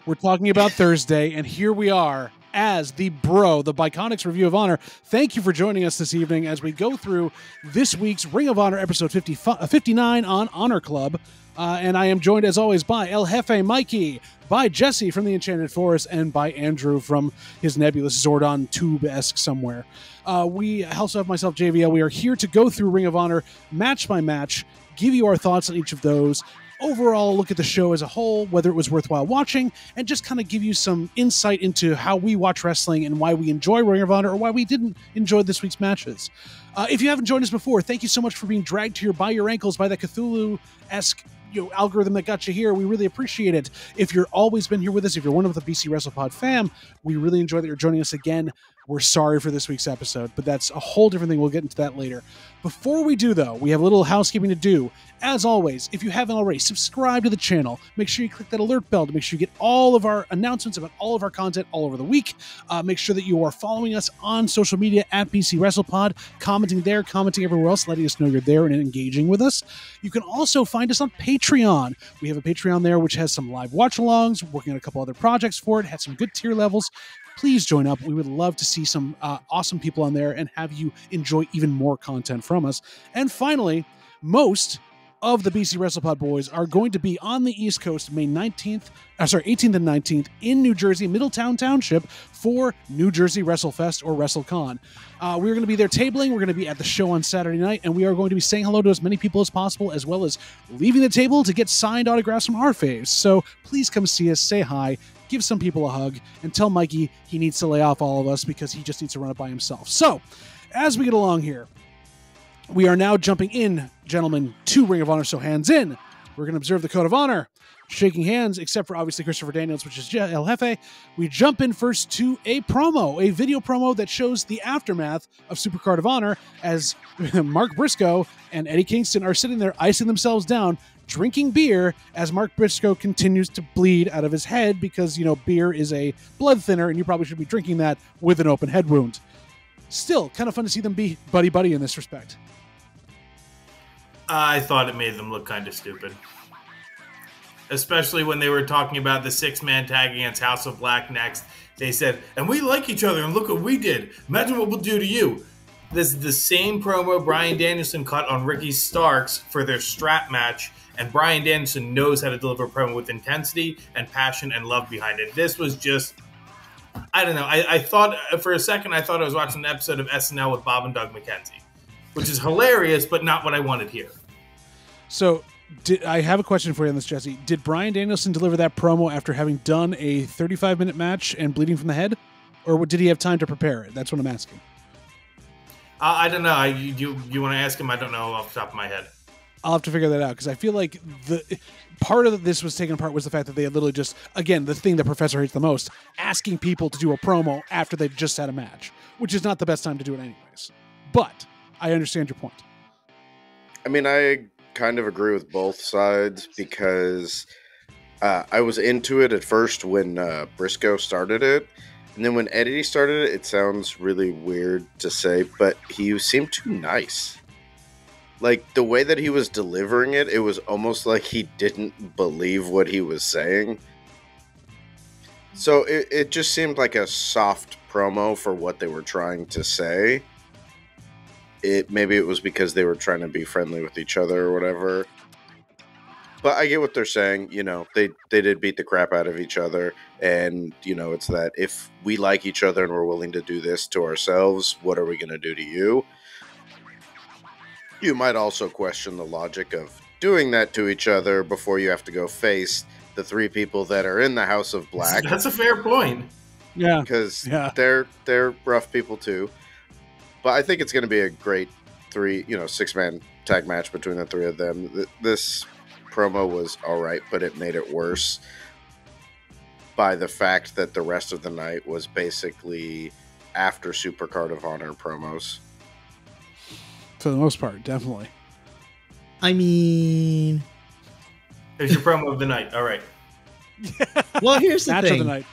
We're talking about Thursday, and here we are as the Bi-Conics Review of Honor. Thank you for joining us this evening as we go through this week's Ring of Honor episode 59 on Honor Club. And I am joined, as always, by El Jefe Mikey, by Jesse from the Enchanted Forest, and by Andrew from his nebulous Zordon tube-esque somewhere. We also have myself, JVL. We are here to go through Ring of Honor match by match, give you our thoughts on each of those, overall look at the show as a whole, whether it was worthwhile watching, and just kind of give you some insight into how we watch wrestling and why we enjoy Ring of Honor or why we didn't enjoy this week's matches. If you haven't joined us before, thank you so much for being dragged here by your ankles by that Cthulhu-esque algorithm that got you here. We really appreciate it. If you're always been here with us, if you're one of the BC WrestlePod fam, we really enjoy that you're joining us again. We're sorry for this week's episode, but that's a whole different thing. We'll get into that later. Before we do, though, we have a little housekeeping to do. As always, if you haven't already, subscribe to the channel. Make sure you click that alert bell to make sure you get all of our announcements about all of our content all over the week. Make sure that you are following us on social media at BC WrestlePod, commenting there, commenting everywhere else, letting us know you're there and engaging with us. You can also find us on Patreon. We have a Patreon there which has some live watch-alongs, working on a couple other projects for it, had some good tier levels. Please join up. We would love to see some awesome people on there and have you enjoy even more content from us. And finally, most of the BC WrestlePod boys are going to be on the East Coast May 18th and 19th in New Jersey, Middletown Township for New Jersey WrestleFest or WrestleCon. We're going to be there tabling. We're going to be at the show on Saturday night, and we are going to be saying hello to as many people as possible, as well as leaving the table to get signed autographs from our faves. So please come see us, say hi, give some people a hug, and tell Mikey he needs to lay off all of us because he just needs to run it by himself. So, as we get along here, we are now jumping in, gentlemen, to Ring of Honor, so hands in. We're going to observe the Code of Honor, shaking hands, except for obviously Christopher Daniels, which is El Jefe. We jump in first to a promo, a video promo that shows the aftermath of Supercard of Honor as Mark Briscoe and Eddie Kingston are sitting there icing themselves down, drinking beer as Mark Briscoe continues to bleed out of his head because, you know, beer is a blood thinner and you probably should be drinking that with an open head wound. Still, kind of fun to see them be buddy-buddy in this respect. I thought it made them look kind of stupid. Especially when they were talking about the six-man tag against House of Black next. They said, and we like each other, and look what we did. Imagine what we'll do to you. This is the same promo Bryan Danielson cut on Ricky Starks for their strap match, and Bryan Danielson knows how to deliver a promo with intensity and passion and love behind it. This was just, I don't know. I thought, for a second, I thought I was watching an episode of SNL with Bob and Doug McKenzie, which is hilarious, but not what I wanted here. So, I have a question for you on this, Jesse. Did Bryan Danielson deliver that promo after having done a 35-minute match and bleeding from the head? Or did he have time to prepare it? That's what I'm asking. I don't know. You want to ask him? I don't know off the top of my head. I'll have to figure that out, because I feel like the part of this was taken apart was the fact that they had literally just, again, the thing that Professor hates the most, asking people to do a promo after they've just had a match, which is not the best time to do it anyways. But I understand your point. I mean, I kind of agree with both sides because I was into it at first when Briscoe started it. And then when Eddie started it, it sounds really weird to say, but he seemed too nice. Like, the way that he was delivering it, it was almost like he didn't believe what he was saying. So it just seemed like a soft promo for what they were trying to say. Maybe it was because they were trying to be friendly with each other or whatever. But I get what they're saying. You know, they did beat the crap out of each other. And, you know, it's that if we like each other and we're willing to do this to ourselves, what are we going to do to you? You might also question the logic of doing that to each other before you have to go face the three people that are in the House of Black. That's a fair point. Yeah. Because they're rough people too. But I think it's going to be a great six-man tag match between the three of them. This promo was all right, but it made it worse by the fact that the rest of the night was basically after Supercard of Honor promos. For the most part, definitely. I mean, There's your promo of the night. All right. well, here's the Match thing. of the night.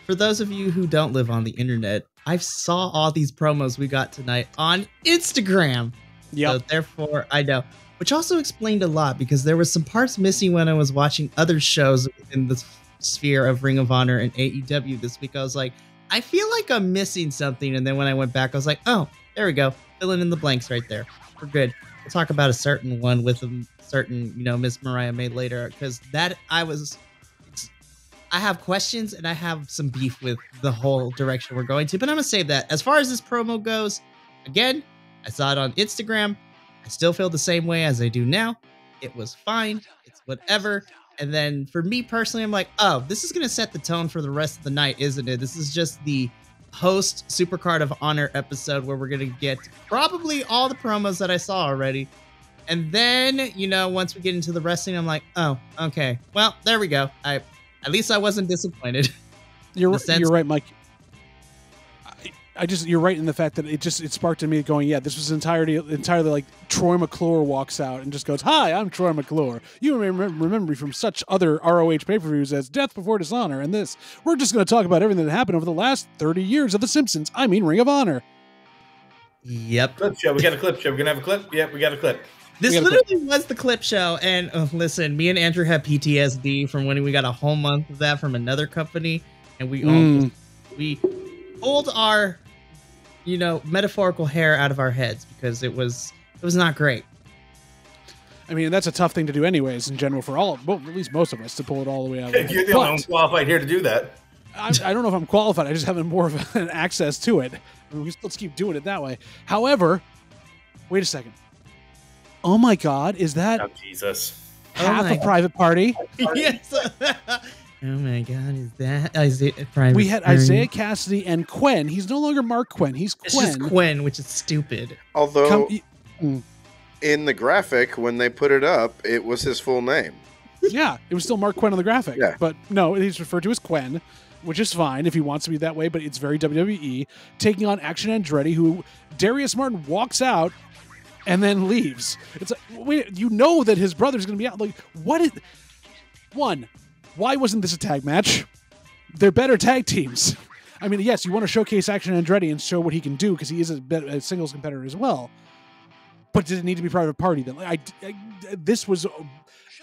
For those of you who don't live on the internet, I saw all these promos we got tonight on Instagram. Yep. So therefore, I know. Which also explained a lot because there was some parts missing when I was watching other shows in the sphere of Ring of Honor and AEW this week. I was like, I feel like I'm missing something. And then when I went back, I was like, oh, there we go. Filling in the blanks right there. We're good. We'll talk about a certain one with a certain, Miss Mariah May later, because I have questions and I have some beef with the whole direction we're going to, but I'm going to save that. As far as this promo goes, again, I saw it on Instagram. I still feel the same way as I do now. It was fine. It's whatever. And then for me personally, I'm like, oh, this is going to set the tone for the rest of the night, isn't it? This is just the post Supercard of Honor episode where we're going to get probably all the promos that I saw already. And then, once we get into the wrestling, I'm like, oh, okay. Well, there we go. At least I wasn't disappointed. You're right, Mike. You're right in the fact that it sparked in me going, yeah, this was entirely like Troy McClure walks out and just goes, hi, I'm Troy McClure. You remember me from such other ROH pay-per-views as Death Before Dishonor and this. We're just going to talk about everything that happened over the last 30 years of The Simpsons. I mean, Ring of Honor. Yep. Clip show. We got a clip show. We're going to have a clip? Yep, we got a clip. This literally was the clip show, and listen, me and Andrew have PTSD from when we got a whole month of that from another company, and we pulled our, metaphorical hair out of our heads because it was not great. I mean, that's a tough thing to do anyways, in general, for at least most of us, to pull it all the way out. You're the only one qualified here to do that. I don't know if I'm qualified. I just have more of an access to it. I mean, let's keep doing it that way. However, wait a second. Oh my God, is that Jesus. half a private party? Yes. Oh my God, is that Isaiah private? We had Isaiah Cassidy and Quen. He's no longer Mark Quen. He's Quen. It's just Quen, which is stupid. Although, in the graphic, when they put it up, it was his full name. Yeah, it was still Mark Quen on the graphic. Yeah. But no, he's referred to as Quen, which is fine if he wants to be that way, but it's very WWE. Taking on Action Andretti, who Darius Martin walks out and then leaves. It's like, wait, that his brother's going to be out. Like, why wasn't this a tag match? They're better tag teams. I mean, yes, you want to showcase Action Andretti and show what he can do because he is a singles competitor as well. But did it need to be private party then?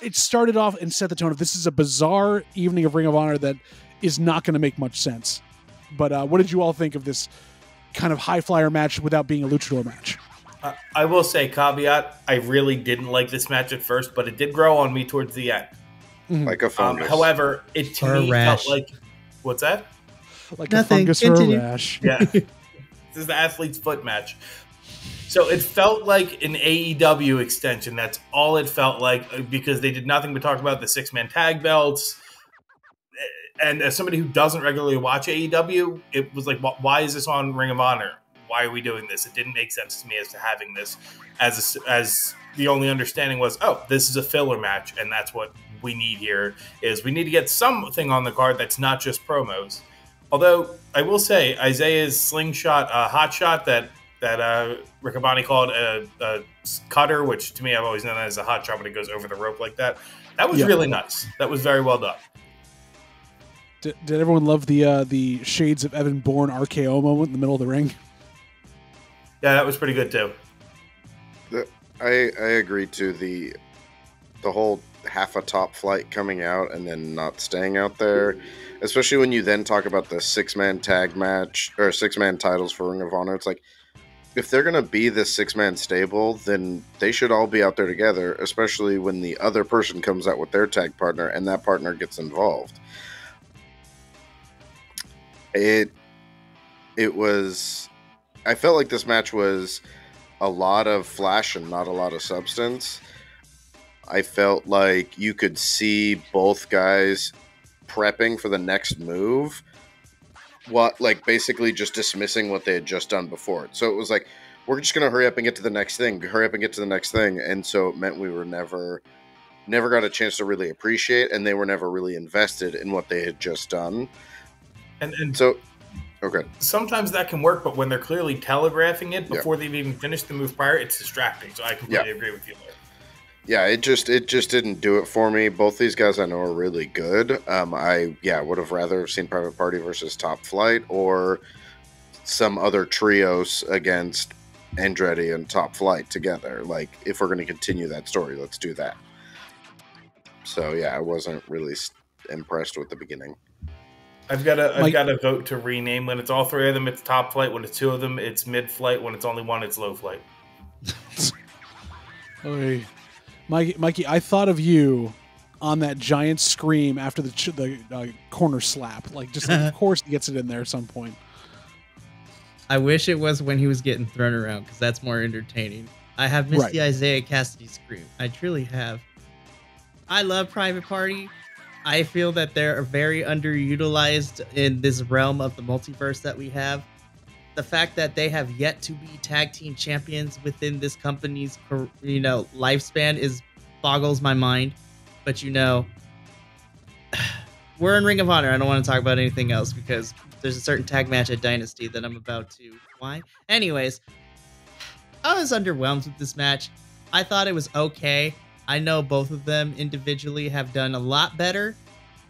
It started off and set the tone of this is a bizarre evening of Ring of Honor that is not going to make much sense. But what did you all think of this kind of high flyer match without being a luchador match? I will say, caveat, I really didn't like this match at first, but it did grow on me towards the end. Like a fungus. However, it to me felt like... What's that? Like Nothing. A fungus Continue. or a rash. Yeah. This is the athlete's foot match. So it felt like an AEW extension. That's all it felt like, because they did nothing but talk about the six-man tag belts. And as somebody who doesn't regularly watch AEW, it was like, why is this on Ring of Honor? Why are we doing this? It didn't make sense to me as to having this as the only understanding was, oh, this is a filler match, and that's what we need here, is we need to get something on the card that's not just promos. Although, I will say, Isaiah's slingshot, hot shot that Riccaboni called a cutter, which to me I've always known as a hot shot when it goes over the rope like that. That was really nice. That was very well done. Did everyone love the Shades of Evan Bourne RKO moment in the middle of the ring? Yeah, that was pretty good too. I agree too. The whole half a top flight coming out and then not staying out there, especially when you then talk about the 6-man tag match or 6-man titles for Ring of Honor. It's like, if they're going to be this 6-man stable, then they should all be out there together, especially when the other person comes out with their tag partner and that partner gets involved. It was... I felt like this match was a lot of flash and not a lot of substance. I felt like you could see both guys prepping for the next move, basically just dismissing what they had just done before. So it was like, we're just going to hurry up and get to the next thing, and so it meant we were never got a chance to really appreciate, and they were never really invested in what they had just done. And so... Okay. Sometimes that can work, but when they're clearly telegraphing it before they've even finished the move prior, it's distracting. So I completely agree with you there. Yeah, it just didn't do it for me. Both these guys I know are really good. I would have rather seen Private Party versus Top Flight or some other trios against Andretti and Top Flight together. Like, if we're going to continue that story, let's do that. So yeah, I wasn't really impressed with the beginning. I've got a vote to rename. When it's all three of them, it's top flight. When it's two of them, it's mid flight. When it's only one, it's low flight. Oy. Mikey, I thought of you on that giant scream after the corner slap. Like, just of course he gets it in there at some point. I wish it was when he was getting thrown around, because that's more entertaining. I have missed the Isaiah Cassidy scream. I truly have. I love Private Party. I feel that they're very underutilized in this realm of the multiverse that we have. The fact that they have yet to be tag team champions within this company's, lifespan boggles my mind. But we're in Ring of Honor. I don't want to talk about anything else because there's a certain tag match at Dynasty that I'm about to. Why? Anyways, I was underwhelmed with this match. I thought it was okay. I know both of them individually have done a lot better.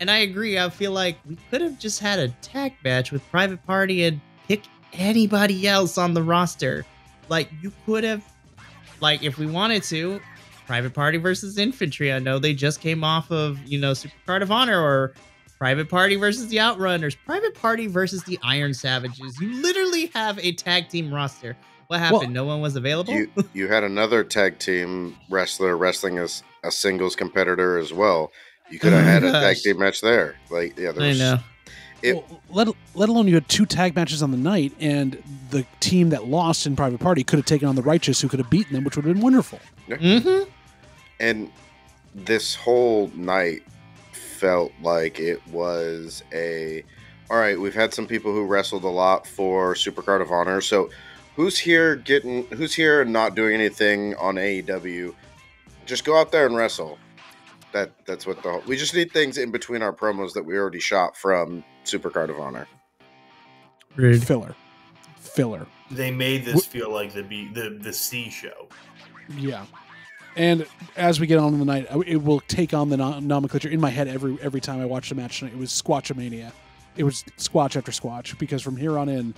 And I agree. I feel like we could have just had a tag match with Private Party and pick anybody else on the roster. Like, you could have, if we wanted to, Private Party versus Infantry. I know they just came off of, Supercard of Honor, or Private Party versus the Outrunners, Private Party versus the Iron Savages. You literally have a tag team roster. What happened? Well, no one was available? You had another tag team wrestler wrestling as a singles competitor as well. You could have had a tag team match there. I know. Let alone you had 2 tag matches on the night, and the team that lost in Private Party could have taken on the Righteous, who could have beaten them, which would have been wonderful. Yeah. Mm-hmm. And this whole night felt like it was all right, we've had some people who wrestled a lot for Supercard of Honor, so who's here and not doing anything on AEW? Just go out there and wrestle. That's what we just need things in between our promos that we already shot from Supercard of Honor. Rude. Filler. They made this feel like the C show. Yeah. And as we get on in the night, it will take on the nomenclature in my head every time I watch the match tonight. It was Squatchamania. It was Squatch after Squatch, because from here on in,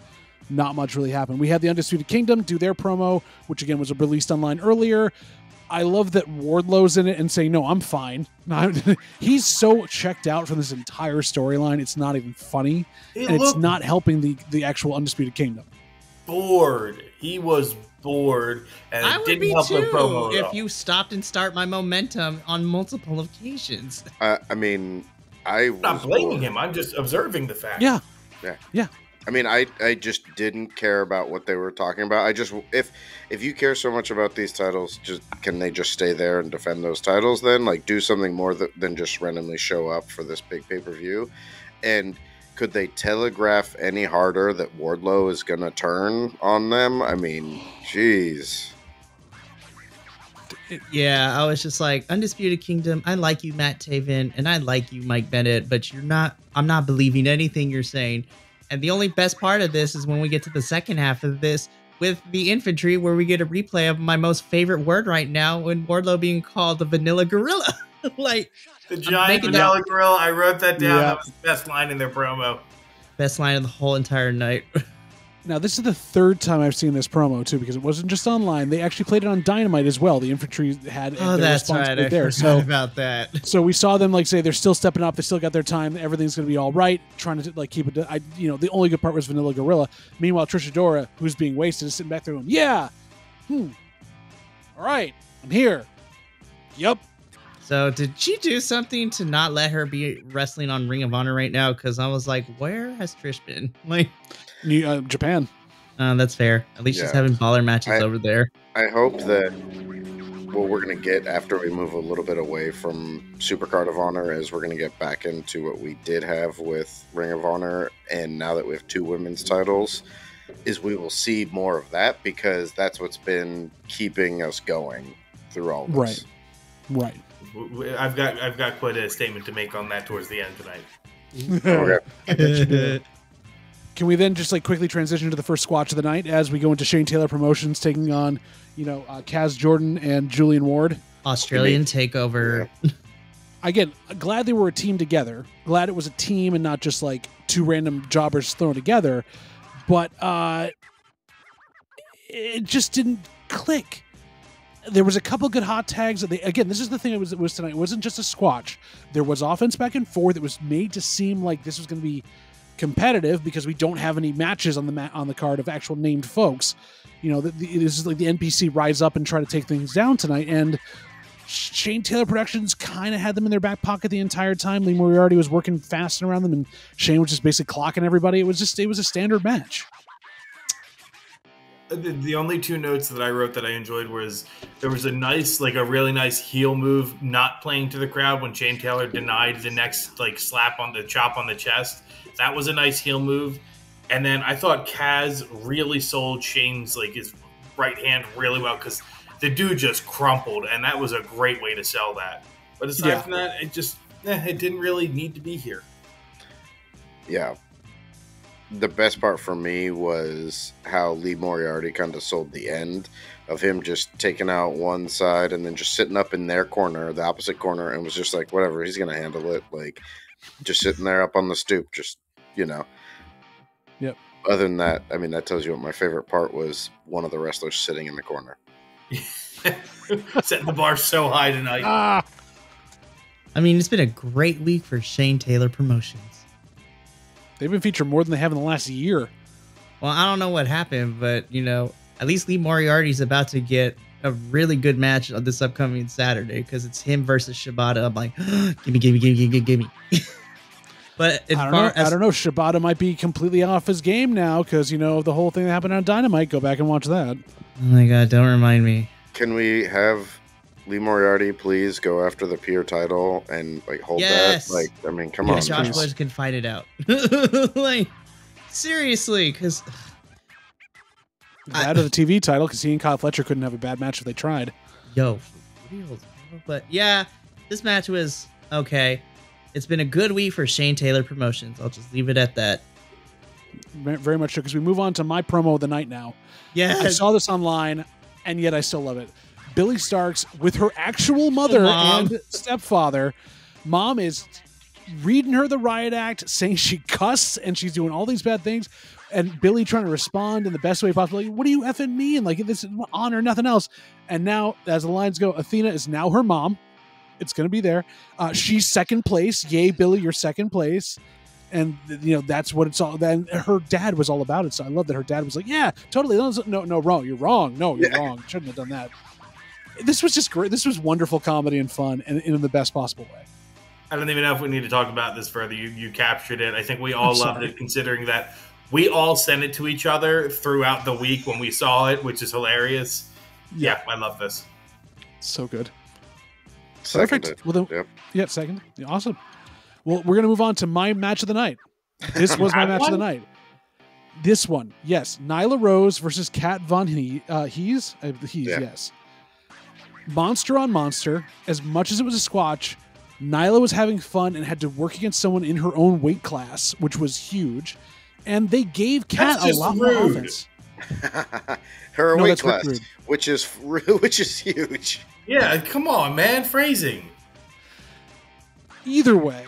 not much really happened. We had the Undisputed Kingdom do their promo, which again was released online earlier. I love that Wardlow's in it and saying, no, I'm fine. He's so checked out from this entire storyline, it's not even funny. It's not helping the actual Undisputed Kingdom. Bored. He was bored. And I would be too if you stopped and start my momentum on multiple occasions. I'm not blaming him. I'm just observing the fact. Yeah. I mean, I just didn't care about what they were talking about. I just, if you care so much about these titles, can they just stay there and defend those titles then? Like, do something more than just randomly show up for this big pay-per-view? And could they telegraph any harder that Wardlow is going to turn on them? I mean, jeez. Yeah, I was just like, Undisputed Kingdom, I like you, Matt Taven, and I like you, Mike Bennett, but I'm not believing anything you're saying. And the only best part of this is when we get to the second half of this with the Infantry, where we get a replay of my most favorite word right now, when Wardlow being called the Vanilla Gorilla. The giant Vanilla Gorilla. I wrote that down. Yeah. That was the best line in their promo. Best line of the whole entire night. Now, this is the 3rd time I've seen this promo, too, because it wasn't just online. They actually played it on Dynamite as well. The Infantry had their responsibility there. So about that. So we saw them say they're still stepping up. They still got their time. Everything's going to be all right. Trying to keep it. The only good part was Vanilla Gorilla. Meanwhile, Trish Adora, who's being wasted, is sitting back there going, "Yeah, all right, I'm here. Yep." So did she do something to not let her be wrestling on Ring of Honor right now? Because I was like, where has Trish been? Japan. That's fair. At least she's having baller matches over there. I hope that what we're going to get after we move a little bit away from Supercard of Honor is we're going to get back into what we did have with Ring of Honor, and now that we have 2 women's titles, is we will see more of that, because that's what's been keeping us going through all this. Right. I've got quite a statement to make on that towards the end tonight. Okay. I bet you do. Can we then just quickly transition to the first squatch of the night as we go into Shane Taylor Promotions taking on, Kaz Jordan and Julian Ward? Australian takeover. Yeah. Again, glad they were a team together. Glad it was a team and not just 2 random jobbers thrown together. But it just didn't click. There was a couple good hot tags. Again, this is the thing it was tonight. It wasn't just a squash. There was offense back and forth. It was made to seem like this was going to be competitive because we don't have any matches on the card of actual named folks. This is like the NPC rise up and try to take things down tonight. And Shane Taylor Productions kind of had them in their back pocket the entire time. Lee Moriarty was working fast around them, and Shane was just basically clocking everybody. It was a standard match. The only two notes that I wrote that I enjoyed was there was a really nice heel move not playing to the crowd when Shane Taylor denied the next chop on the chest. That was a nice heel move. And then I thought Kaz really sold Shane's his right hand really well because the dude just crumpled, and that was a great way to sell that. But aside from that, it didn't really need to be here. Yeah. The best part for me was how Lee Moriarty kind of sold the end of him just taking out one side and then just sitting up in their corner, the opposite corner, and was just like, whatever, he's going to handle it. Just sitting there up on the stoop, just, Yep. Other than that, I mean, that tells you what my favorite part was, one of the wrestlers sitting in the corner. Setting the bar so high tonight. I mean, it's been a great week for Shane Taylor Promotions. They've been featured more than they have in the last year. Well, I don't know what happened, but, at least Lee Moriarty's about to get a really good match on this upcoming Saturday because it's him versus Shibata. I'm like, gimme. But I don't know. Shibata might be completely off his game now because, the whole thing that happened on Dynamite. Go back and watch that. Oh, my God. Don't remind me. Can we have Lee Moriarty please go after the peer title and hold that? Come on. Josh Woods can fight it out. Seriously, because that or the TV title, because he and Kyle Fletcher couldn't have a bad match if they tried. But yeah, this match was okay. It's been a good week for Shane Taylor Promotions. I'll just leave it at that. Very much so, because we move on to my promo of the night now. Yeah, I saw this online, and yet I still love it. Billy Starks with her actual mother and stepfather. Mom is reading her the riot act, saying she cussed and she's doing all these bad things, and Billy trying to respond in the best way possible. What do you effing mean? This is honor, nothing else. And now, as the lines go, Athena is now her mom. It's going to be there. She's second place. Yay, Billy, you're second place. And, that's what it's all. Then her dad was all about it. So I love that her dad was like, yeah, totally. No, wrong. You're wrong. No, you're wrong. Shouldn't have done that. This was just great. This was wonderful comedy and fun and in the best possible way. I don't even know if we need to talk about this further. You captured it. I think we all loved it, considering that we all sent it to each other throughout the week when we saw it, which is hilarious. Yeah, I love this. So good. Seconded. Perfect. Well, then, yeah, second. Yeah, awesome. Well, we're going to move on to my match of the night. This was my match of the night. This one, yes. Nyla Rose versus Kat Von Hees. Yes. Monster on monster. As much as it was a squatch, Nyla was having fun and had to work against someone in her own weight class, which was huge. And they gave Kat a lot more offense. Her weight class, which is huge. Yeah, come on, man. Phrasing. Either way,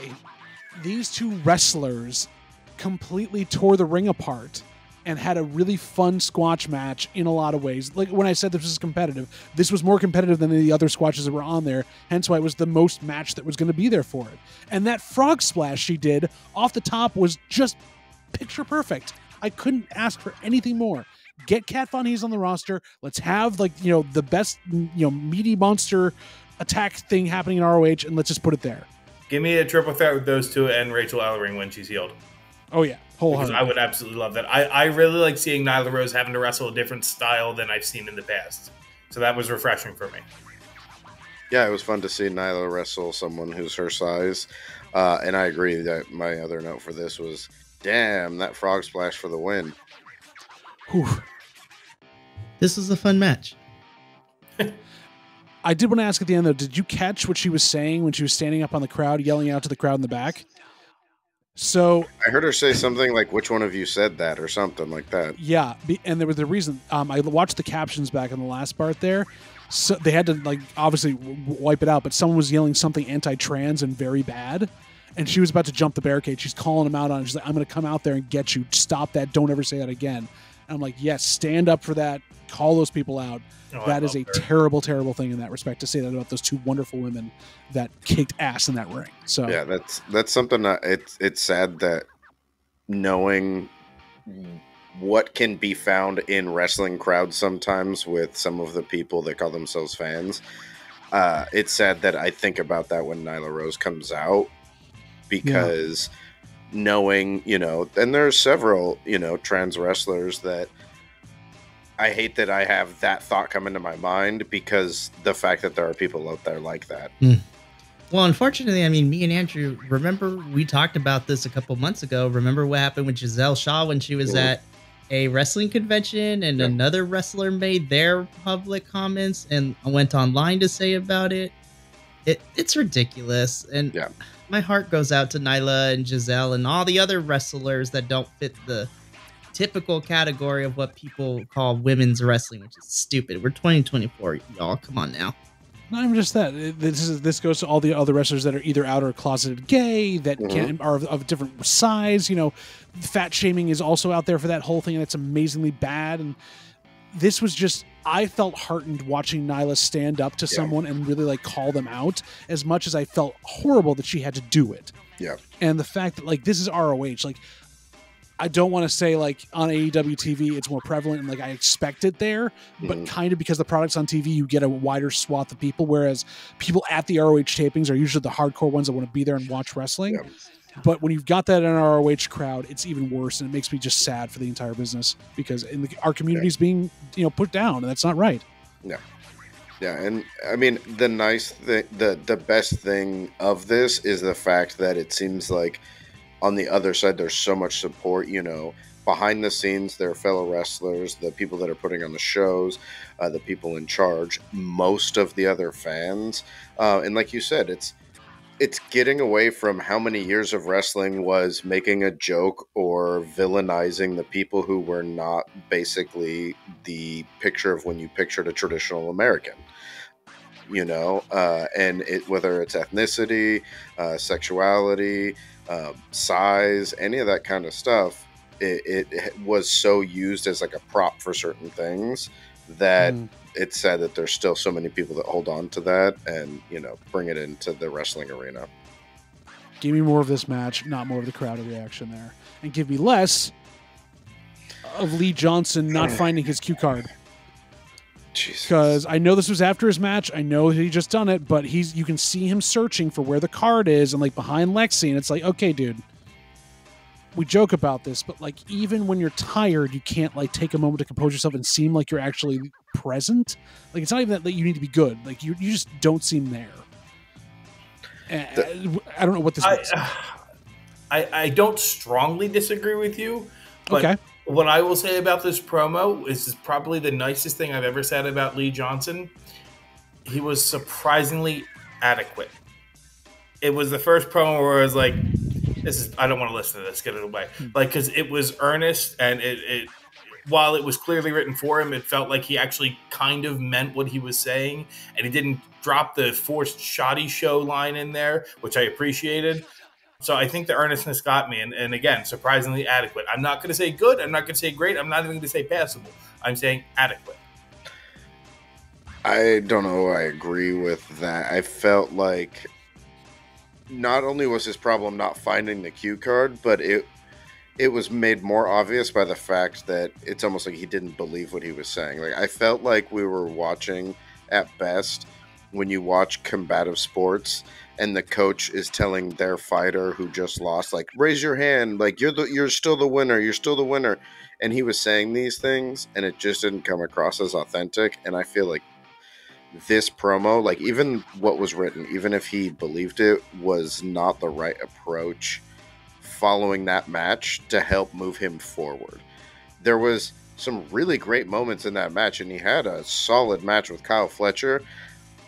these two wrestlers completely tore the ring apart and had a really fun squash match in a lot of ways. Like when I said this was competitive, this was more competitive than the other squashes that were on there, hence why it was the most match that was going to be there for it. And that frog splash she did off the top was just picture perfect. I couldn't ask for anything more. Get Kat Von Hees on the roster. Let's have the best meaty monster attack thing happening in ROH, and let's just put it there. Give me a triple threat with those two and Rachel Ellering when she's healed. Oh yeah, wholeheartedly. I would absolutely love that. I really like seeing Nyla Rose having to wrestle a different style than I've seen in the past. So that was refreshing for me. Yeah, it was fun to see Nyla wrestle someone who's her size. And I agree that my other note for this was, damn, that frog splash for the win. Whew. This was a fun match. I did want to ask at the end, though, did you catch what she was saying when she was standing up on the crowd, yelling out to the crowd in the back? So I heard her say something like, which one of you said that, or something like that. Yeah, and there was the reason. I watched the captions back in the last part there. So they had to obviously wipe it out, but someone was yelling something anti-trans and very bad. And she was about to jump the barricade. She's calling him out on it. She's like, I'm going to come out there and get you. Stop that. Don't ever say that again. And I'm like, yes, stand up for that. Call those people out. Oh, That is a terrible, terrible thing in that respect to say that about those two wonderful women that kicked ass in that ring. So Yeah, that's something that it's sad that knowing what can be found in wrestling crowds sometimes with some of the people that call themselves fans. It's sad that I think about that when Nyla Rose comes out, because knowing, and there's several, trans wrestlers that I hate that I have that thought come into my mind, because the fact that there are people out there like that. Well, unfortunately, I mean, me and Andrew, remember we talked about this a couple months ago. Remember what happened with Giselle Shaw when she was at a wrestling convention and another wrestler made their public comments and went online to say about it? It's ridiculous. And my heart goes out to Nyla and Giselle and all the other wrestlers that don't fit the typical category of what people call women's wrestling, which is stupid. We're 2024, y'all. Come on now. Not even just that. This goes to all the other wrestlers that are either out or closeted gay, that are of a different size. Fat shaming is also out there for that whole thing, and it's amazingly bad. And this was just, I felt heartened watching Nyla stand up to someone and really like call them out, as much as I felt horrible that she had to do it. Yeah. And the fact that like this is ROH, like I don't want to say like on AEW TV it's more prevalent and like I expect it there, but kind of because the product's on TV, you get a wider swath of people, whereas people at the ROH tapings are usually the hardcore ones that want to be there and watch wrestling. But when you've got that in an ROH crowd, it's even worse, and it makes me just sad for the entire business, because our community's being put down, and that's not right. Yeah, and I mean the nice thing, the best thing of this is the fact that it seems like on the other side, there's so much support, behind the scenes, their fellow wrestlers, the people that are putting on the shows, the people in charge, most of the other fans. And like you said, it's getting away from how many years of wrestling was making a joke or villainizing the people who were not basically the picture of when you pictured a traditional American. And whether it's ethnicity, sexuality, size, any of that kind of stuff, it was so used as like a prop for certain things that it's sad that there's still so many people that hold on to that and bring it into the wrestling arena. Give me more of this match, not more of the crowd reaction there, and give me less of Lee Johnson not finding his cue card. Because I know this was after his match. I know he just done it, but you can see him searching for where the card is and like behind Lexi, and it's like, okay, dude, we joke about this, but like even when you're tired, you can't like take a moment to compose yourself and seem like you're actually present. Like it's not even that you need to be good. Like you just don't seem there. I don't know what this is. I don't strongly disagree with you, but what I will say about this promo is probably the nicest thing I've ever said about Lee Johnson. He was surprisingly adequate. It was the first promo where I was like, I don't want to listen to this, get it away. Like, because it was earnest, and it while it was clearly written for him, it felt like he actually kind of meant what he was saying, and he didn't drop the forced shoddy show line in there, which I appreciated. So I think the earnestness got me, and again, surprisingly adequate. I'm not going to say good. I'm not going to say great. I'm not even going to say passable. I'm saying adequate. I don't know. I agree with that. I felt like not only was his problem not finding the cue card, but it was made more obvious by the fact that it's almost like he didn't believe what he was saying. Like I felt like we were watching, at best, when you watch combative sports and the coach is telling their fighter who just lost, like, raise your hand, like you're still the winner, you're still the winner. And he was saying these things and it just didn't come across as authentic. And I feel like this promo, like even what was written, even if he believed it, was not the right approach following that match to help move him forward. There was some really great moments in that match, and he had a solid match with Kyle Fletcher.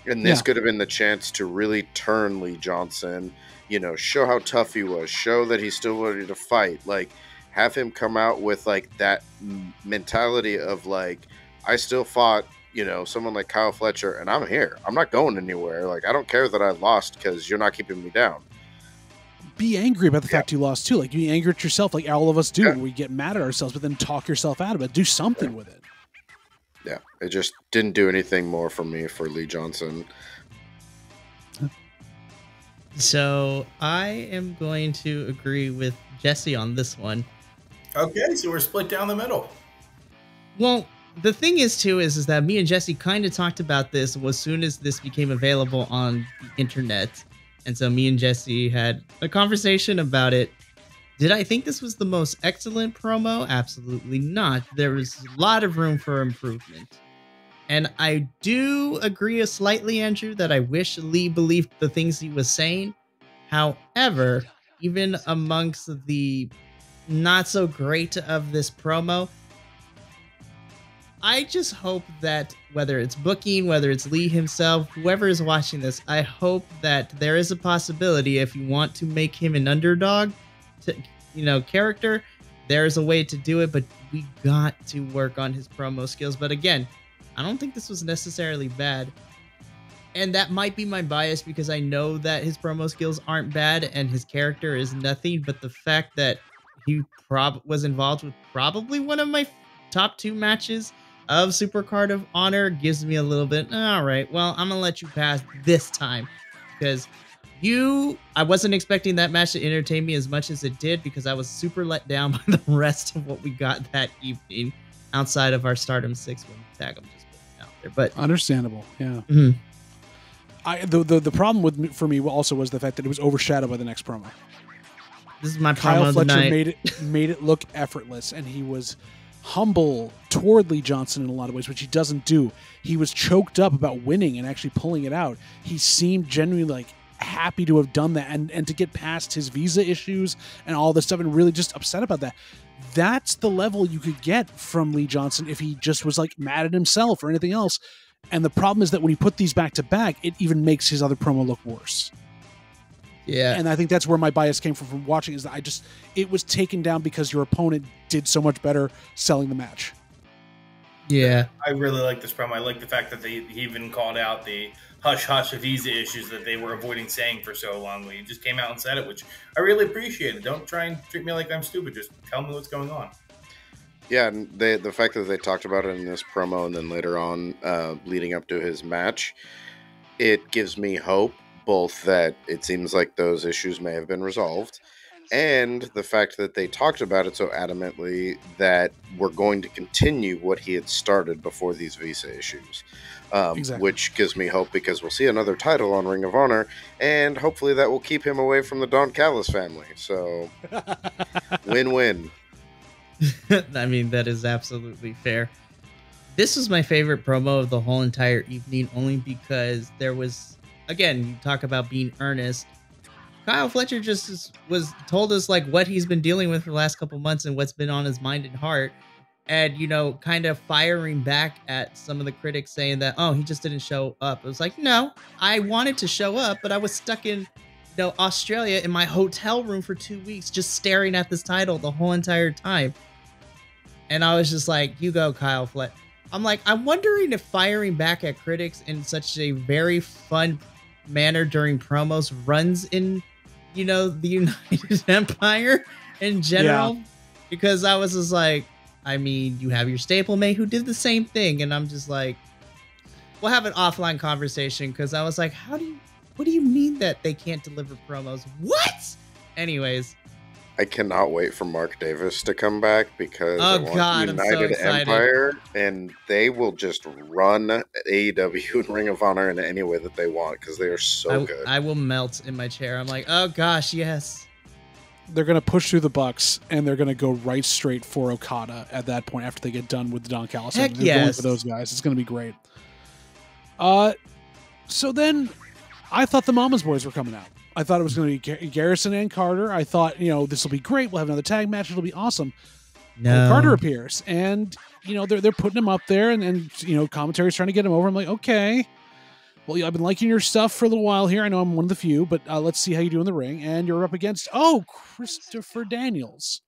And this could have been the chance to really turn Lee Johnson, show how tough he was, show that he's still ready to fight, like have him come out with like that mentality of like, I still fought, someone like Kyle Fletcher and I'm here. I'm not going anywhere. Like, I don't care that I lost because you're not keeping me down. be angry about the fact you lost too. Like, you be angry at yourself, like all of us do. Yeah. We get mad at ourselves, but then talk yourself out of it. Do something with it. Yeah, it just didn't do anything more for me for Lee Johnson. So I am going to agree with Jesse on this one. Okay, so we're split down the middle. Well, the thing is too is that me and Jesse kind of talked about this as soon as this became available on the internet. And so me and Jesse had a conversation about it. Did I think this was the most excellent promo? Absolutely not. There was a lot of room for improvement. And I do agree slightly, Andrew, that I wish Lee believed the things he was saying. However, even amongst the not so great of this promo, I just hope that whether it's booking, whether it's Lee himself, whoever is watching this, I hope that there is a possibility if you want to make him an underdog, character, there's a way to do it, but we got to work on his promo skills. But again, I don't think this was necessarily bad. And that might be my bias because I know that his promo skills aren't bad and his character is nothing, but the fact that he was involved with probably one of my top 2 matches of Supercard of Honor gives me a little bit, all right, well, I'm going to let you pass this time because I wasn't expecting that match to entertain me as much as it did because I was super let down by the rest of what we got that evening outside of our Stardom 6-woman tag. I'm just putting it out there, but Understandable, yeah. Mhm. The problem for me also was the fact that it was overshadowed by the next promo. This is my promo Kyle of the Fletcher night. made it look effortless, and he was humble toward Lee Johnson in a lot of ways, which he doesn't do. He was choked up about winning and actually pulling it out. He seemed genuinely like happy to have done that and to get past his visa issues and all this stuff and really just upset about that. That's the level you could get from Lee Johnson if he just was like mad at himself or anything else. And the problem is that when you put these back to back, it even makes his other promo look worse. Yeah. And I think that's where my bias came from watching, is that it was taken down because your opponent did so much better selling the match. Yeah. I really like this promo. I like the fact that he even called out the hush-hush visa issues that they were avoiding saying for so long. He just came out and said it, which I really appreciated. Don't try and treat me like I'm stupid. Just tell me what's going on. Yeah, and the fact that they talked about it in this promo and then later on leading up to his match, it gives me hope, both that it seems like those issues may have been resolved, and the fact that they talked about it so adamantly that we're going to continue what he had started before these visa issues. Exactly. Which gives me hope because we'll see another title on Ring of Honor, and hopefully that will keep him away from the Don Callis family. So, win-win. I mean, that is absolutely fair. This was my favorite promo of the whole entire evening, only because there was, again, you talk about being earnest. Kyle Fletcher just told us like what he's been dealing with for the last couple months and what's been on his mind and heart. And, kind of firing back at some of the critics saying that, oh, he just didn't show up. It was like, no, I wanted to show up, but I was stuck in Australia in my hotel room for 2 weeks, just staring at this title the whole entire time. And I was just like, you go, Kyle Fletcher. I'm like, I'm wondering if firing back at critics in such a very fun manner during promos runs in, the United Empire in general. Yeah. Because I was just like, I mean, you have your stablemate who did the same thing. And I'm just like, we'll have an offline conversation. Because I was like, what do you mean that they can't deliver promos? What? Anyways. I cannot wait for Mark Davis to come back because I want God, United I'm so excited. Empire, and they will just run AEW and Ring of Honor in any way that they want because they are so good. I will melt in my chair. I'm like, oh gosh, yes. They're going to push through the Bucks, and they're going to go right straight for Okada at that point after they get done with the Don Callis. Heck They're going yes. for those guys. It's going to be great. So then I thought the Mama's Boys were coming out. I thought it was going to be Garrison and Carter. I thought, this will be great. We'll have another tag match. It'll be awesome. No. Well, Carter appears, and, they're putting him up there, and commentary's trying to get him over. I'm like, okay. Well, I've been liking your stuff for a little while here. I know I'm one of the few, but let's see how you do in the ring. And you're up against, Christopher Daniels.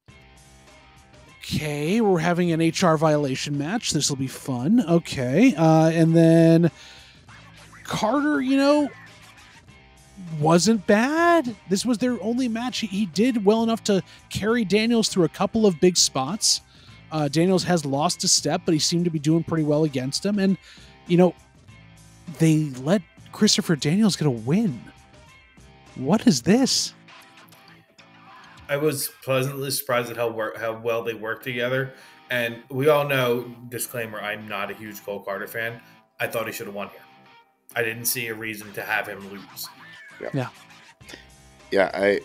Okay, we're having an HR violation match. This will be fun. Okay. And then Carter, wasn't bad. This was their only match. He did well enough to carry Daniels through a couple of big spots. Daniels has lost a step, but he seemed to be doing pretty well against him. And, they let Christopher Daniels get a win. What is this? I was pleasantly surprised at how well they work together. And we all know, disclaimer, I'm not a huge Cole Carter fan. I thought he should have won here. I didn't see a reason to have him lose. Yeah.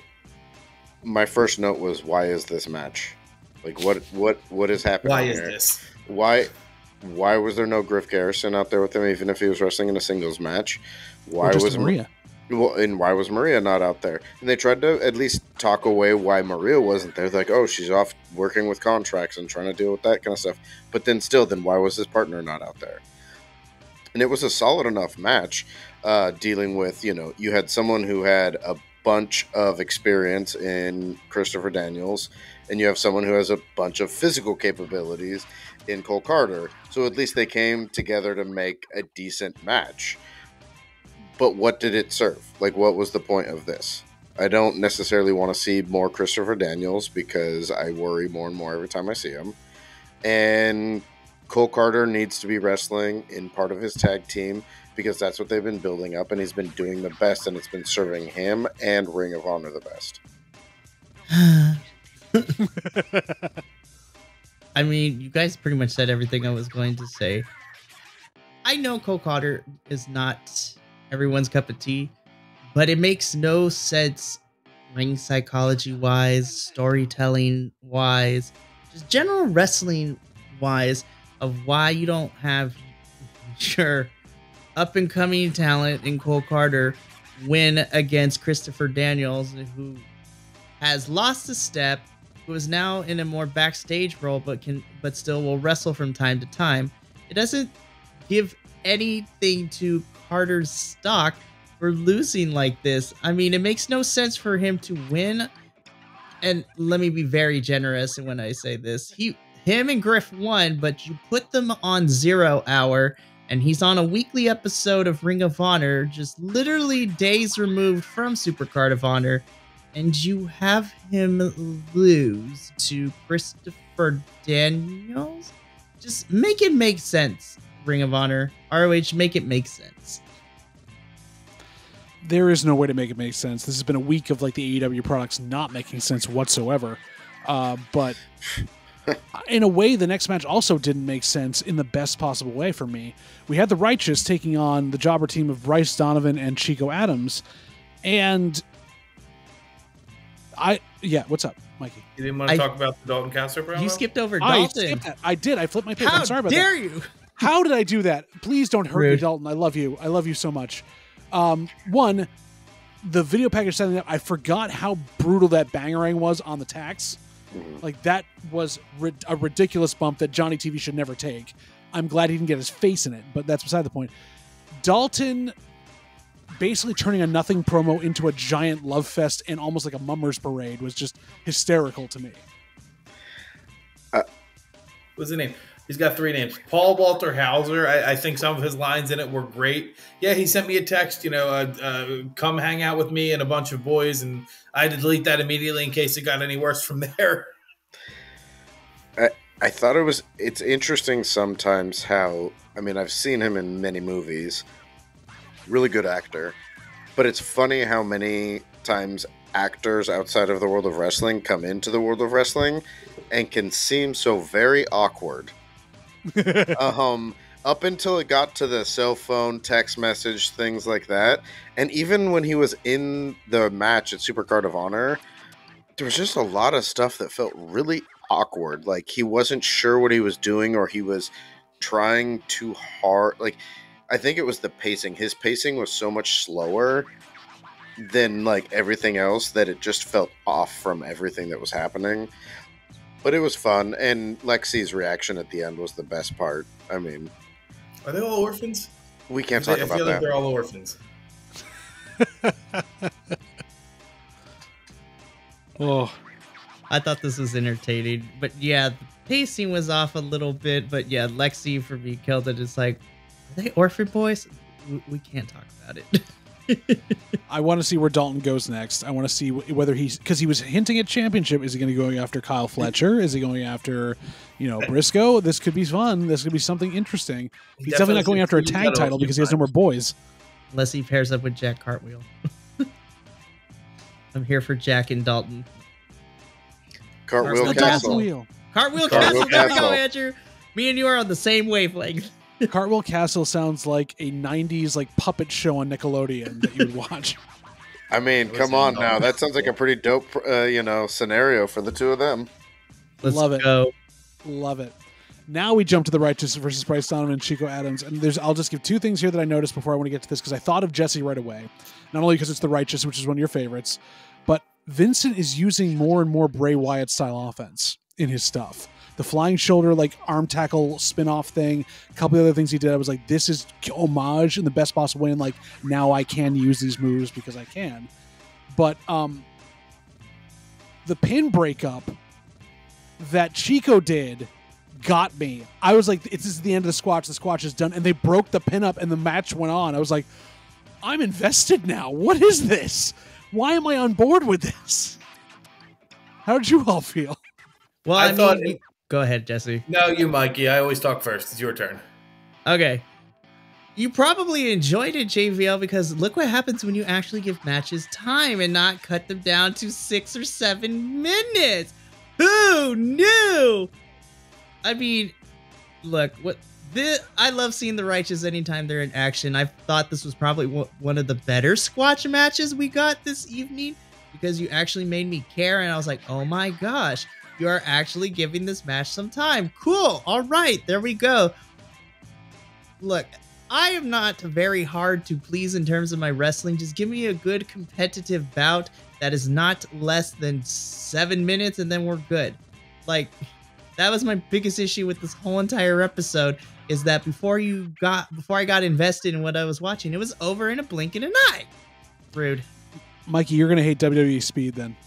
My first note was, why is this match? Like, what is happening? Why here? is this? Why was there no Griff Garrison out there with him, even if he was wrestling in a singles match? Why was Maria? And why was Maria not out there? And they tried to at least talk away why Maria wasn't there. They're like, oh, she's off working with contracts and trying to deal with that kind of stuff. But then why was his partner not out there? And it was a solid enough match, dealing with, you had someone who had a bunch of experience in Christopher Daniels, and you have someone who has a bunch of physical capabilities in Cole Carter. So at least they came together to make a decent match. But what did it serve? Like, what was the point of this? I don't necessarily want to see more Christopher Daniels because I worry more and more every time I see him. And Cole Carter needs to be wrestling in part of his tag team because that's what they've been building up, and he's been doing the best, and it's been serving him and Ring of Honor the best. I mean, you guys pretty much said everything I was going to say. I know Cole Carter is not everyone's cup of tea, but it makes no sense ring psychology wise, storytelling wise, just general wrestling wise, of why you don't have your up and coming talent in Cole Carter win against Christopher Daniels, who has lost a step, who is now in a more backstage role, but still will wrestle from time to time. It doesn't give anything to Carter's stock for losing like this. I mean, it makes no sense for him to win. And let me be very generous when I say this. Him and Griff won, but you put them on 0 Hour, and he's on a weekly episode of Ring of Honor, just literally days removed from Supercard of Honor, and you have him lose to Christopher Daniels? Just make it make sense, Ring of Honor. ROH, make it make sense. There is no way to make it make sense. This has been a week of like the AEW products not making sense whatsoever. But in a way, the next match also didn't make sense in the best possible way for me. We had the Righteous taking on the jobber team of Bryce Donovan and Chico Adams. And what's up, Mikey? You didn't want to talk about the Dalton Castle promo? You skipped over Dalton. I did. I flipped my paper. I'm sorry about that. How dare you? How did I do that? Please don't hurt me, Rude. Dalton. I love you. I love you so much. One, the video package setting up, I forgot how brutal that bangerang was on the tax. Like, that was a ridiculous bump that Johnny TV should never take. I'm glad he didn't get his face in it, but that's beside the point. Dalton basically turning a nothing promo into a giant love fest and almost like a mummers parade was just hysterical to me. What's his name? He's got 3 names. Paul Walter Hauser. I think some of his lines in it were great. Yeah, he sent me a text, come hang out with me and a bunch of boys, and I had to delete that immediately in case it got any worse from there. I thought it's interesting sometimes how, I mean, I've seen him in many movies, really good actor, but it's funny how many times actors outside of the world of wrestling come into the world of wrestling and can seem so very awkward. Up until it got to the cell phone, text message, things like that. And even when he was in the match at Supercard of Honor, there was just a lot of stuff that felt really awkward. Like, he wasn't sure what he was doing, or he was trying too hard. Like, I think it was the pacing. His pacing was so much slower than like everything else that it just felt off from everything that was happening. But it was fun, and Lexi's reaction at the end was the best part. I mean, are they all orphans? We can't talk I about feel that. like they're all orphans. Oh, I thought this was entertaining, but yeah, the pacing was off a little bit. But yeah, Lexi for me killed it. It's like, are they orphan boys? We can't talk about it. I want to see where Dalton goes next. I want to see whether because he was hinting at championship. Is he going to go after Kyle Fletcher? Is he going after, Briscoe? This could be fun. This could be something interesting. He's definitely not going after a tag title because he has no more boys. Unless he pairs up with Jack Cartwheel. I'm here for Jack and Dalton. Cartwheel Castle. Cartwheel Castle. There we go, Andrew. Me and you are on the same wavelength. Cartwheel Castle sounds like a 90s puppet show on Nickelodeon that you would watch. I mean, come on now. That sounds like a pretty dope, scenario for the two of them. Let's Love go. It. Love it. Now we jump to the Righteous versus Bryce Donovan and Chico Adams. And I'll just give two things here that I noticed before I want to get to this, because I thought of Jesse right away. Not only because it's the Righteous, which is one of your favorites, but Vincent is using more and more Bray Wyatt style offense in his stuff. The flying shoulder, arm tackle spin-off thing, a couple of other things he did. I was like, this is homage in the best possible way. And now I can use these moves because I can. But the pin breakup that Chico did got me. I was like, this is the end of the Squatch. The Squatch is done. And they broke the pin up and the match went on. I was like, I'm invested now. What is this? Why am I on board with this? How did you all feel? Well, I thought... Go ahead, Jesse. No, you, Mikey. I always talk first. It's your turn. Okay. You probably enjoyed it, JVL, because look what happens when you actually give matches time and not cut them down to 6 or 7 minutes. Who knew? I mean, look, I love seeing the Righteous anytime they're in action. I thought this was probably one of the better Squatch matches we got this evening, because you actually made me care, and I was like, oh my gosh. You are actually giving this match some time. Cool. All right. There we go. Look, I am not very hard to please in terms of my wrestling. Just give me a good competitive bout that is not less than 7 minutes, and then we're good. That was my biggest issue with this whole entire episode, is that before I got invested in what I was watching, it was over in a blink and an eye. Rude. Mikey, you're going to hate WWE Speed then.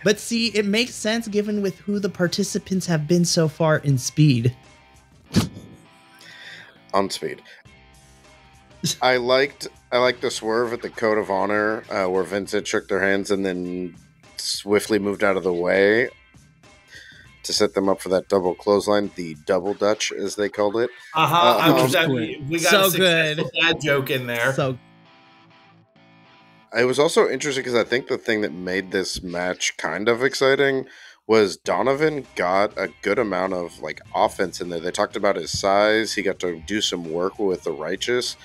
But see, it makes sense given with who the participants have been so far in Speed. On Speed. I liked the swerve at the Code of Honor where Vincent shook their hands and then swiftly moved out of the way to set them up for that double clothesline, the double Dutch, as they called it. We got so a successful dad joke in there. So it was also interesting because I think the thing that made this match kind of exciting was Donovan got a good amount of offense in there. They talked about his size. He got to do some work with the Righteous.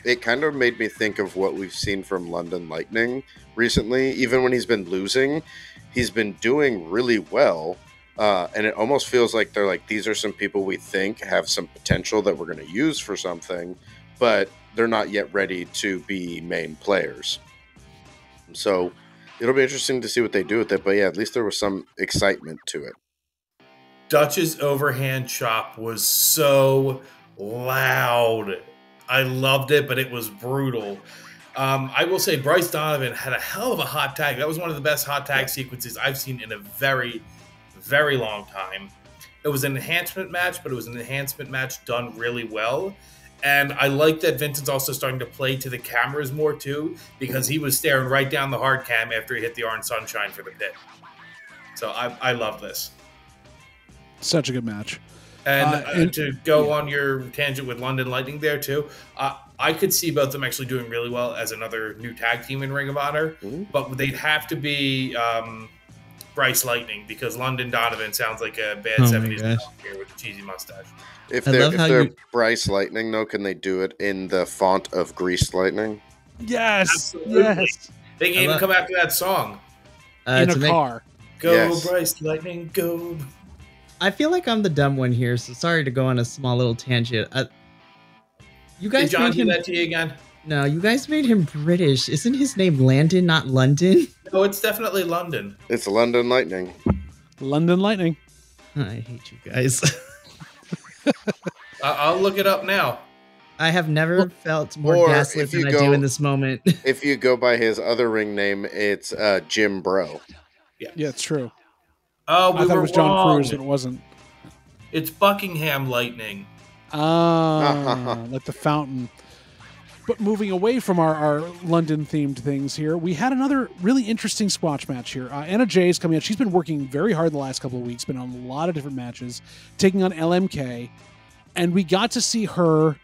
It kind of made me think of what we've seen from London Lightning recently. Even when he's been losing, he's been doing really well. And it almost feels like they're like, these are some people we think have some potential that we're going to use for something, but they're not yet ready to be main players. So it'll be interesting to see what they do with it. But yeah, at least there was some excitement to it. Dutch's overhand chop was so loud. I loved it, but it was brutal. I will say Bryce Donovan had a hell of a hot tag. That was one of the best hot tag sequences I've seen in a very, very long time. It was an enhancement match, but it was an enhancement match done really well. And I like that Vincent's also starting to play to the cameras more, too, because he was staring right down the hard cam after he hit the Orange Sunshine for the pin. So I love this. Such a good match. And to go on your tangent with London Lightning there, too, I could see both of them actually doing really well as another new tag team in Ring of Honor, but they'd have to be Bryce Lightning, because London Donovan sounds like a bad 70s here with a cheesy mustache. If they're Bryce Lightning, though, can they do it in the font of Greased Lightning? Yes. Absolutely. Yes. They can even come after that song. In a car. Go, yes. Bryce Lightning, go. I feel like I'm the dumb one here, so sorry to go on a small little tangent. You guys Did John do that to you again? No, you guys made him British. Isn't his name Landon, not London? No, it's definitely London. It's London Lightning. London Lightning. I hate you guys. I'll look it up now. I have never felt more gaslit than I do in this moment. If you go by his other ring name, it's Jim Bro. Yeah, it's true. Oh, I thought it was John Cruz, but it wasn't. It's Buckingham Lightning. Like the fountain. But moving away from our London-themed things here, we had another really interesting squash match here. Anna Jay is coming out. She's been working very hard the last couple of weeks, been on a lot of different matches, taking on LMK, and we got to see her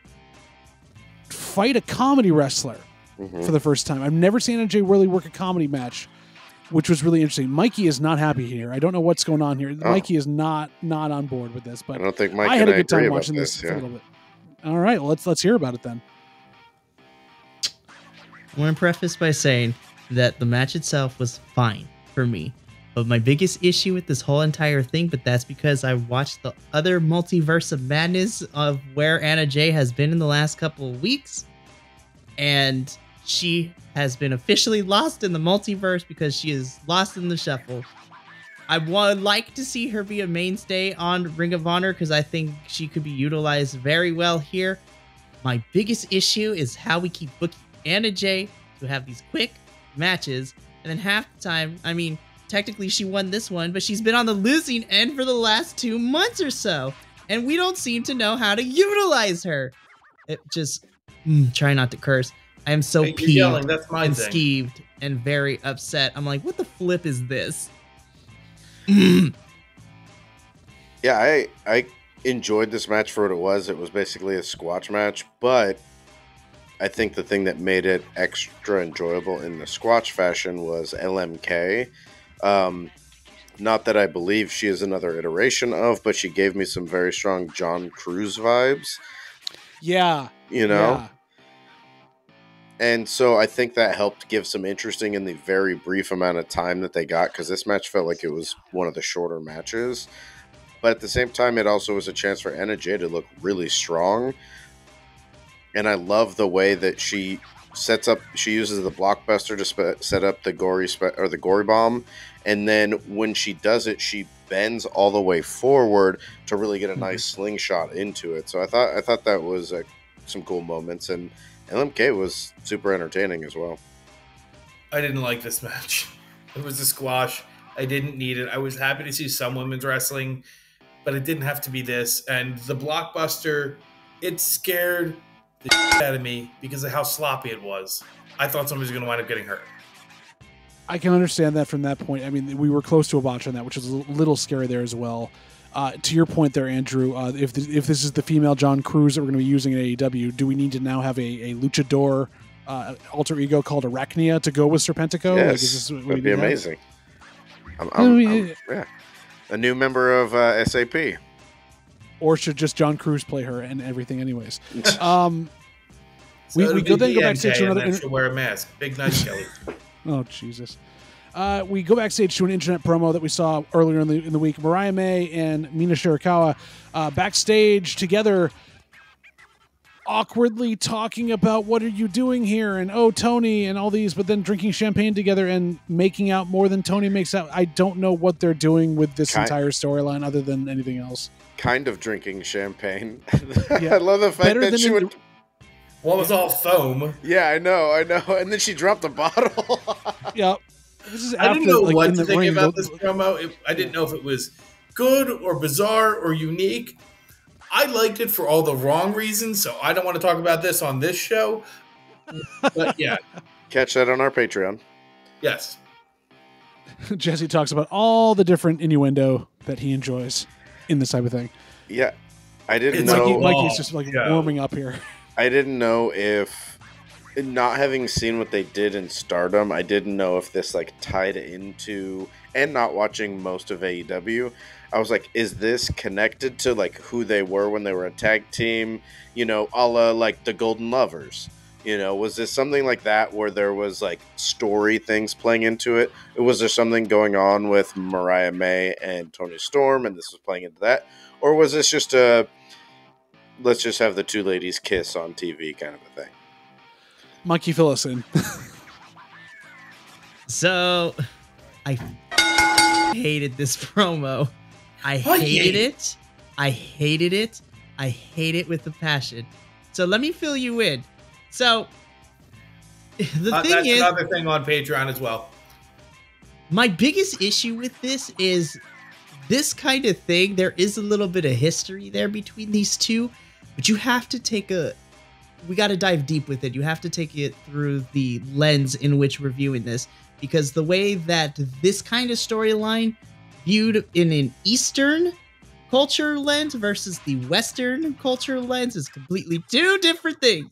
fight a comedy wrestler for the first time. I've never seen Anna Jay really work a comedy match, which was really interesting. Mikey is not happy here. I don't know what's going on here. Mikey is not on board with this, but I don't think Mike I had and a good time agree watching about this yeah. for a little bit. All right, well, let's hear about it then. I want to preface by saying that the match itself was fine for me. But my biggest issue with this whole entire thing, but that's because I watched the other multiverse of madness of where Anna Jay has been in the last couple of weeks. And she has been officially lost in the multiverse because she is lost in the shuffle. I would like to see her be a mainstay on Ring of Honor because I think she could be utilized very well here. My biggest issue is how we keep booking Anna Jay to have these quick matches, and then half the time, I mean, technically she won this one, but she's been on the losing end for the last 2 months or so, and we don't seem to know how to utilize her. It just, try not to curse. I am so Hey, you're peeved yelling, that's my and thing. skeeved and very upset. I'm like, what the flip is this? Yeah, I enjoyed this match for what it was. It was basically a squash match, but I think the thing that made it extra enjoyable in the squash fashion was LMK. Not that I believe she is another iteration of, but she gave me some very strong John Cruz vibes. Yeah. You know? Yeah. And so I think that helped give some interesting in the very brief amount of time that they got, because this match felt like it was one of the shorter matches. But at the same time, it also was a chance for Anna Jay to look really strong. And I love the way that she sets up, she uses the blockbuster to set up the gory bomb. And then when she does it, she bends all the way forward to really get a nice slingshot into it. So I thought that was some cool moments. And LMK was super entertaining as well. I didn't like this match. It was a squash. I didn't need it. I was happy to see some women's wrestling, but it didn't have to be this. And the blockbuster, it scared the shit out of me because of how sloppy it was. I thought somebody was going to wind up getting hurt. I can understand that from that point. I mean, we were close to a botch on that, which was a little scary there as well. To your point there, Andrew, if this is the female John Cruz that we're going to be using in AEW, do we need to now have a luchador alter ego called Arachnia to go with Serpentico? Yes, like, is this what that'd be amazing. Yeah. A new member of SAP. Or should just John Cruz play her and everything anyways? So we go backstage to another... She'll wear a mask. Big night, Kelly. Oh, Jesus. We go backstage to an internet promo that we saw earlier in the week. Mariah May and Mina Shirakawa backstage together, awkwardly talking about what are you doing here and oh, Tony and all these, but then drinking champagne together and making out more than Tony makes out. I don't know what they're doing with this entire storyline other than anything else. Kind of drinking champagne. Yeah. I love the fact that she would... Well, it was all foam. Yeah, I know. And then she dropped the bottle. Yep. This is I didn't know like, what in to the think ring, about this promo. I didn't know if it was good or bizarre or unique. I liked it for all the wrong reasons, so I don't want to talk about this on this show. But yeah. Catch that on our Patreon. Yes. Jesse talks about all the different innuendo that he enjoys in this type of thing. Yeah. I didn't It's know... like Mikey's just like warming up here. I didn't know if... Not having seen what they did in Stardom, I didn't know if this like tied into, and not watching most of AEW, I was like, is this connected to like who they were when they were a tag team, you know, a la like the Golden Lovers? You know, was this something like that where there was like story things playing into it? Was there something going on with Mariah May and Toni Storm and this was playing into that? Or was this just a, let's just have the two ladies kiss on TV kind of a thing? Monkey, fill us in. So, I hated this promo. I hated it. I hated it. I hate it with a passion. So let me fill you in. So, the thing that's is... another thing on Patreon as well. My biggest issue with this is this kind of thing. There is a little bit of history there between these two, but you have to take a we got to dive deep with it. You have to take it through the lens in which we're viewing this, because the way that this kind of storyline viewed in an Eastern culture lens versus the Western culture lens is completely two different things.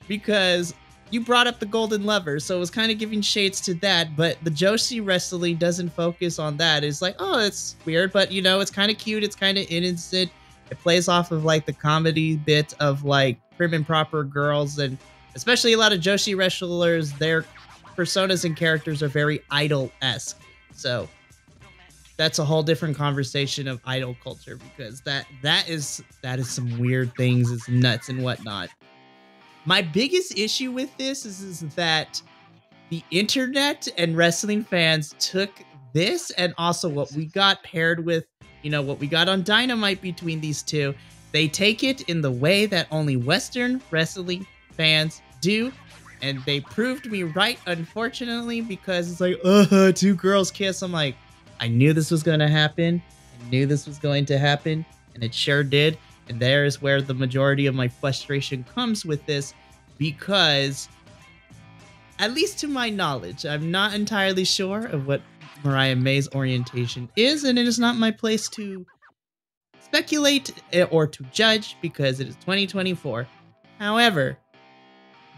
Because you brought up the Golden Lover, so it was kind of giving shades to that, but the Joshi wrestling doesn't focus on that. It's like, oh, it's weird, but you know, it's kind of cute, it's kind of innocent. It plays off of like the comedy bit of like prim and proper girls, and especially a lot of Joshi wrestlers, their personas and characters are very idol-esque. So that's a whole different conversation of idol culture, because that is some weird things, it's nuts and whatnot. My biggest issue with this is that the internet and wrestling fans took this and also what we got paired with, you know, what we got on Dynamite between these two. They take it in the way that only Western wrestling fans do. And they proved me right, unfortunately, because it's like, two girls kiss. I'm like, I knew this was going to happen. I knew this was going to happen. And it sure did. And there's where the majority of my frustration comes with this, because, at least to my knowledge, I'm not entirely sure of what Mariah May's orientation is, and it is not my place to speculate or to judge, because it is 2024. However,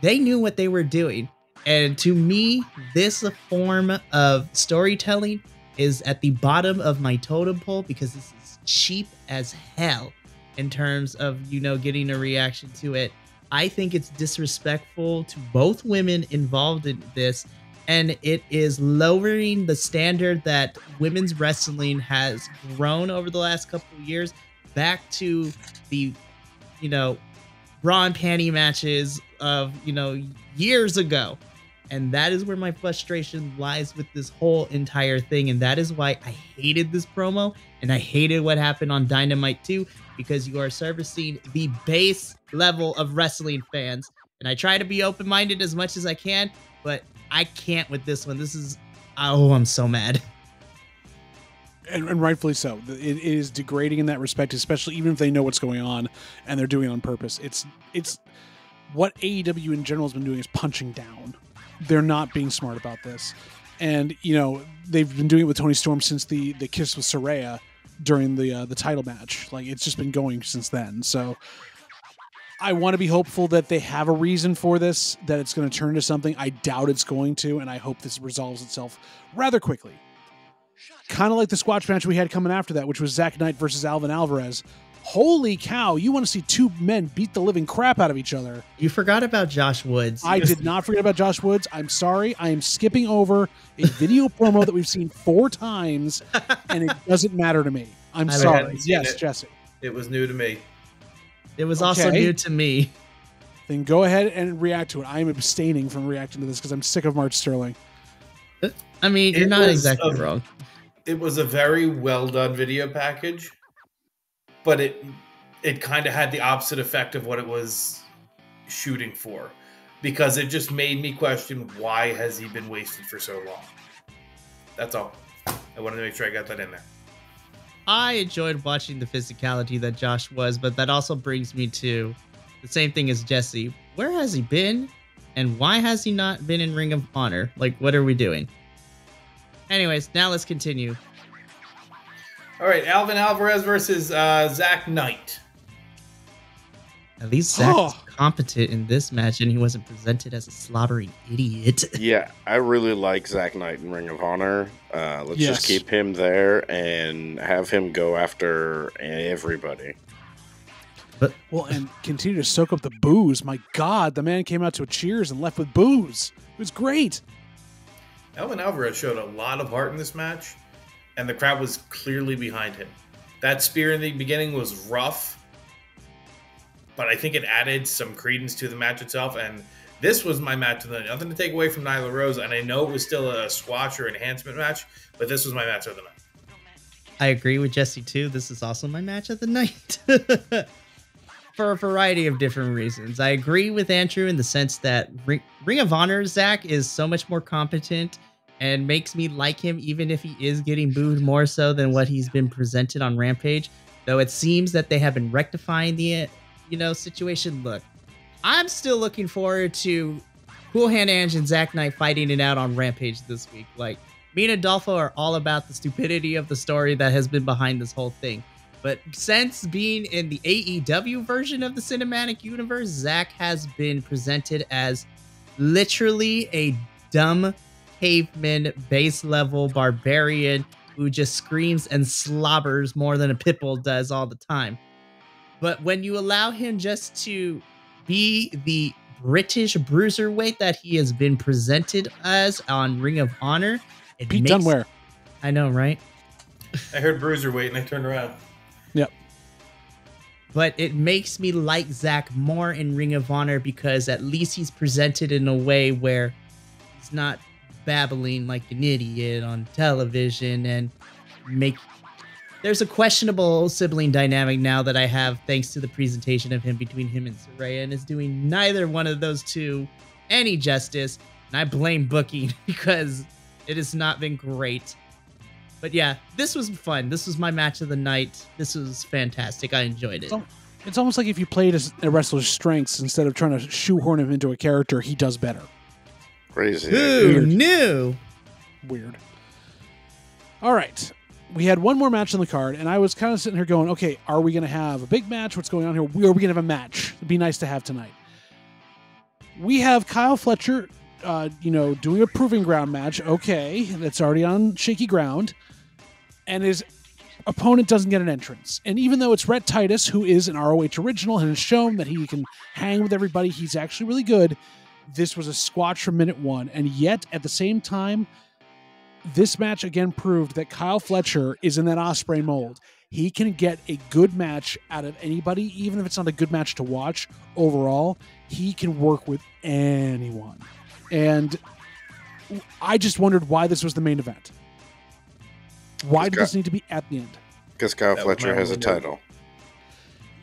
they knew what they were doing, and to me, this form of storytelling is at the bottom of my totem pole, because this is cheap as hell in terms of, you know, getting a reaction to it. I think it's disrespectful to both women involved in this, and it is lowering the standard that women's wrestling has grown over the last couple of years back to the, you know, bra and panty matches of, you know, years ago. And that is where my frustration lies with this whole entire thing. And that is why I hated this promo, and I hated what happened on Dynamite too, because you are servicing the base level of wrestling fans. And I try to be open-minded as much as I can, but I can't with this one. This is, oh, I'm so mad. And rightfully so. It is degrading in that respect, especially even if they know what's going on and they're doing it on purpose. It's what AEW in general has been doing is punching down. They're not being smart about this. And, you know, they've been doing it with Toni Storm since the kiss with Saraya during the title match. Like, it's just been going since then. So I want to be hopeful that they have a reason for this, that it's going to turn into something. I doubt it's going to, and I hope this resolves itself rather quickly. Kind of like the squash match we had coming after that, which was Zack Knight versus Alvin Alvarez. Holy cow, you want to see two men beat the living crap out of each other. You forgot about Josh Woods. I did not forget about Josh Woods. I'm sorry. I am skipping over a video promo that we've seen 4 times, and it doesn't matter to me. I'm sorry. Yes, Jesse. It was new to me. It was also new to me. Then go ahead and react to it. I am abstaining from reacting to this because I'm sick of Mark Sterling. I mean, you're not exactly wrong. It was a very well done video package, but it kind of had the opposite effect of what it was shooting for, because it just made me question, why has he been wasted for so long? That's all. I wanted to make sure I got that in there. I enjoyed watching the physicality that Josh was, but that also brings me to the same thing as Jesse. Where has he been? And why has he not been in Ring of Honor? Like, what are we doing? Anyways, now let's continue. All right, Alvin Alvarez versus Zack Knight. At least Zack is competent in this match, and he wasn't presented as a slobbering idiot. Yeah, I really like Zack Knight in Ring of Honor. Let's just keep him there and have him go after everybody. Well, and continue to soak up the booze. My God, the man came out to a cheers and left with booze. It was great. Alvin Alvarez showed a lot of heart in this match, and the crowd was clearly behind him. That spear in the beginning was rough, but I think it added some credence to the match itself, and this was my match of the night. Nothing to take away from Nyla Rose, and I know it was still a squash or enhancement match, but this was my match of the night. I agree with Jesse, too. This is also my match of the night. For a variety of different reasons. I agree with Andrew in the sense that Ring of Honor Zack is so much more competent and makes me like him, even if he is getting booed more so than what he's been presented on Rampage. Though it seems that they have been rectifying the situation. Look, I'm still looking forward to Cool Hand Ange and Zack Knight fighting it out on Rampage this week. Like, me and Adolfo are all about the stupidity of the story that has been behind this whole thing. But since being in the AEW version of the cinematic universe, Zack has been presented as literally a dumb caveman base level barbarian who just screams and slobbers more than a pit bull does all the time. But when you allow him just to be the British bruiserweight that he has been presented as on Ring of Honor, it Pete makes... Dunware. I know, right? I heard bruiserweight and I turned around. Yep. But it makes me like Zack more in Ring of Honor because at least he's presented in a way where he's not babbling like an idiot on television and make... There's a questionable sibling dynamic now that I have thanks to the presentation of him between him and Saraya, and is doing neither one of those two any justice. And I blame booking because it has not been great. But yeah, this was fun. This was my match of the night. This was fantastic. I enjoyed it. It's almost like if you played a wrestler's strengths instead of trying to shoehorn him into a character, he does better. Crazy. Who knew? Weird. All right. We had one more match on the card, and I was kind of sitting here going, okay, are we going to have a big match? What's going on here? Are we going to have a match? It'd be nice to have tonight. We have Kyle Fletcher, doing a proving ground match. Okay, that's already on shaky ground. And his opponent doesn't get an entrance. And even though it's Rhett Titus, who is an ROH original and has shown that he can hang with everybody, he's actually really good. This was a squash from minute one. And yet, at the same time, this match again proved that Kyle Fletcher is in that Ospreay mold. He can get a good match out of anybody, even if it's not a good match to watch overall. He can work with anyone. And I just wondered why this was the main event. Why did this need to be at the end? Because Kyle Fletcher has a title.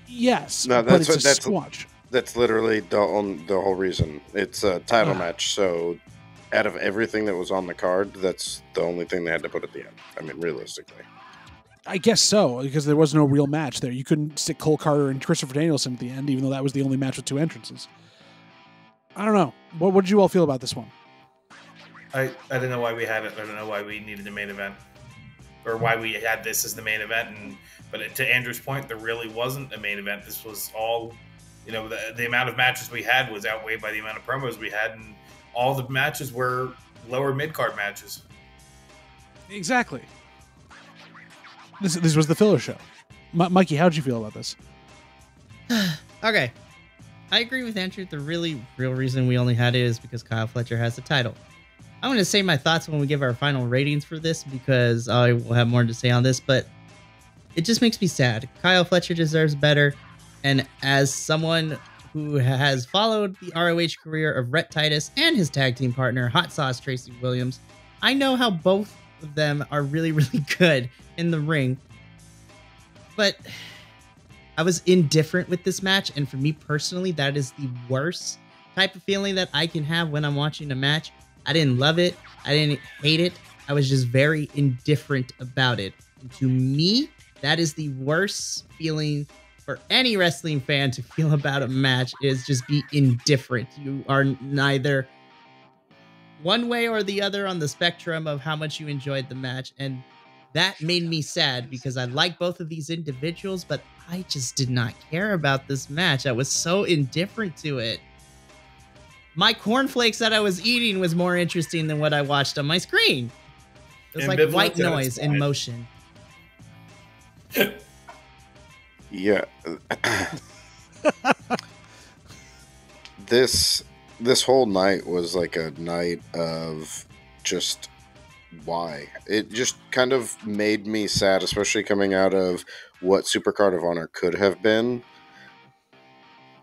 Yes, no, but it's a squash. That's literally the whole reason. It's a title match, so out of everything that was on the card, that's the only thing they had to put at the end. I mean, realistically. I guess so, because there was no real match there. You couldn't stick Cole Carter and Christopher Danielson at the end, even though that was the only match with two entrances. I don't know. What did you all feel about this one? I don't know why we had it. I don't know why we needed the main event. Or why we had this as the main event. But to Andrew's point, there really wasn't a main event. This was all, the amount of matches we had was outweighed by the amount of promos we had, and all the matches were lower mid-card matches. Exactly. This was the filler show. Mikey, how'd you feel about this? Okay. I agree with Andrew. The really real reason we only had it is because Kyle Fletcher has the title. I'm going to say my thoughts when we give our final ratings for this because I will have more to say on this, but it just makes me sad. Kyle Fletcher deserves better. And as someone who has followed the ROH career of Rhett Titus and his tag team partner, Hot Sauce Tracy Williams, I know how both of them are really, really good in the ring. But I was indifferent with this match, and for me personally, that is the worst type of feeling that I can have when I'm watching a match. I didn't love it. I didn't hate it. I was just very indifferent about it. And to me, that is the worst feeling for any wrestling fan to feel about a match, is just be indifferent. You are neither one way or the other on the spectrum of how much you enjoyed the match. And that made me sad because I like both of these individuals, but I just did not care about this match. I was so indifferent to it. My cornflakes that I was eating was more interesting than what I watched on my screen. It was like white noise in motion. Yeah. This whole night was like a night of just why. It just kind of made me sad, especially coming out of what Supercard of Honor could have been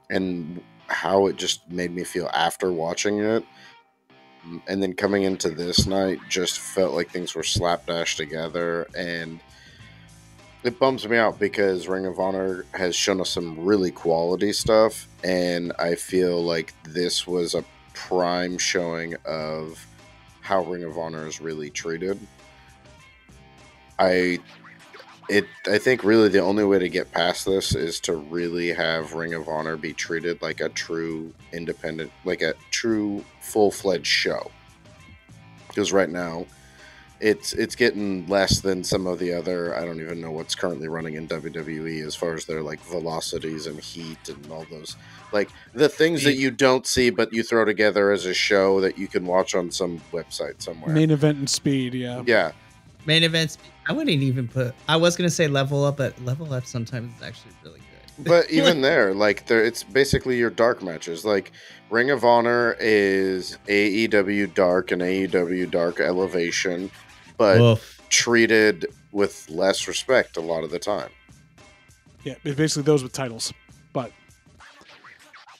and how it just made me feel after watching it. And then coming into this night just felt like things were slapdash together, and it bums me out because Ring of Honor has shown us some really quality stuff, and I feel like this was a prime showing of how Ring of Honor is really treated. I I think really the only way to get past this is to really have Ring of Honor be treated like a true independent, like a true full-fledged show. Because right now, it's getting less than some of the other. I don't even know what's currently running in WWE as far as their like velocities and heat and all those, like the things that you don't see but you throw together as a show that you can watch on some website somewhere. Main event and speed, yeah. Yeah. Main events. I wouldn't even put. I was gonna say level up, but level up sometimes is actually really good. But even there, like it's basically your dark matches. Like Ring of Honor is AEW Dark and AEW Dark Elevation, but treated with less respect a lot of the time. Yeah, it's basically those with titles. But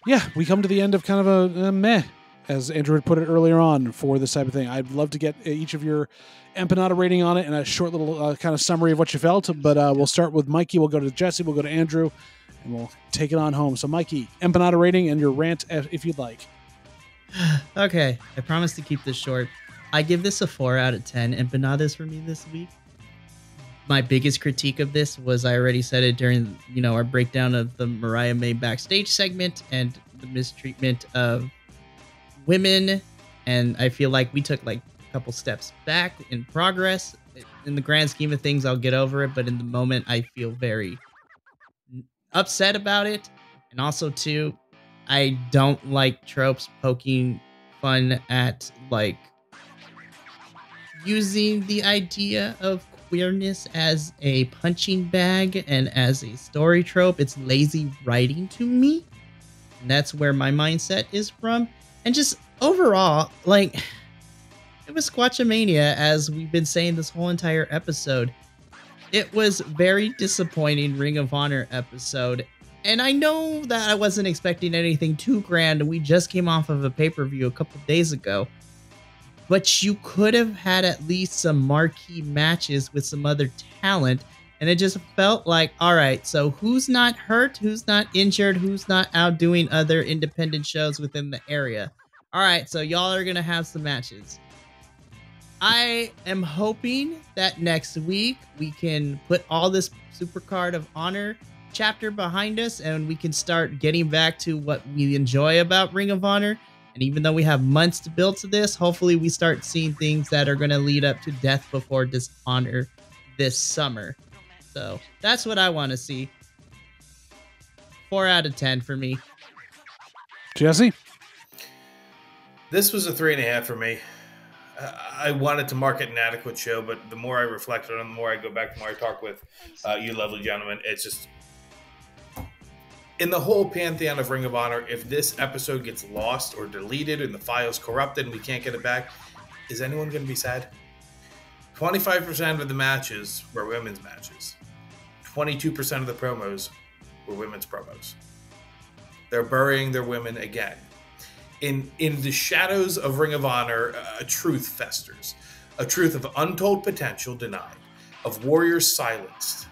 yeah, we come to the end of kind of a meh, as Andrew had put it earlier on, for this type of thing. I'd love to get each of your empanada rating on it and a short little kind of summary of what you felt. But we'll start with Mikey. We'll go to Jesse. We'll go to Andrew. And we'll take it on home. So, Mikey, empanada rating and your rant if you'd like. Okay, I promise to keep this short. I give this a 4 out of 10 empanadas for me this week. My biggest critique of this was I already said it during our breakdown of the Mariah May backstage segment and the mistreatment of women. And I feel like we took like a couple steps back in progress. In the grand scheme of things, I'll get over it. But in the moment, I feel very upset about it. And also too, I don't like tropes poking fun at like using the idea of queerness as a punching bag and as a story trope. It's lazy writing to me, and that's where my mindset is from. And just overall, like, it was Squatchamania, as we've been saying this whole entire episode. It was very disappointing Ring of Honor episode. And I know that I wasn't expecting anything too grand. We just came off of a pay-per-view a couple days ago. But you could have had at least some marquee matches with some other talent. And it just felt like, all right, so who's not hurt? Who's not injured? Who's not out doing other independent shows within the area? All right, so y'all are going to have some matches. I am hoping that next week we can put all this Supercard of Honor chapter behind us and we can start getting back to what we enjoy about Ring of Honor. And even though we have months to build to this, hopefully we start seeing things that are going to lead up to Death Before Dishonor this summer. So that's what I want to see. 4 out of 10 for me. Jesse? This was a 3.5 for me. I wanted to mark it an adequate show, but the more I reflect on it, the more I go back, the more I talk with you lovely gentlemen, it's just, in the whole pantheon of Ring of Honor, if this episode gets lost or deleted and the file's corrupted and we can't get it back, is anyone going to be sad? 25% of the matches were women's matches. 22% of the promos were women's promos. They're burying their women again. In the shadows of Ring of Honor, a truth festers. A truth of untold potential denied. Of warriors silenced.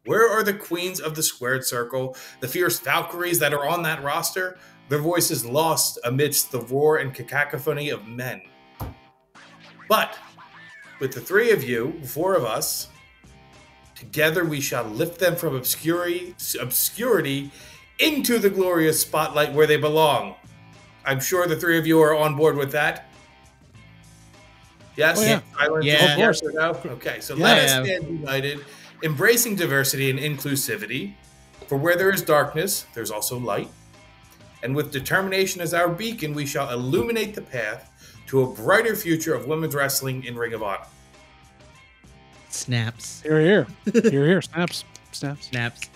Where are the queens of the squared circle? The fierce Valkyries that are on that roster? Their voices lost amidst the roar and cacophony of men. But with the three of you, 4 of us, together we shall lift them from obscurity into the glorious spotlight where they belong. I'm sure the 3 of you are on board with that. Yes? Oh, yeah. Silence, Yeah. of course. Yes or no? Okay, so let us stand united, embracing diversity and inclusivity. For where there is darkness, there's also light. And with determination as our beacon, we shall illuminate the path to a brighter future of women's wrestling in Ring of Honor. Snaps. Hear, hear. Hear, hear. Snaps. Snaps. Snaps.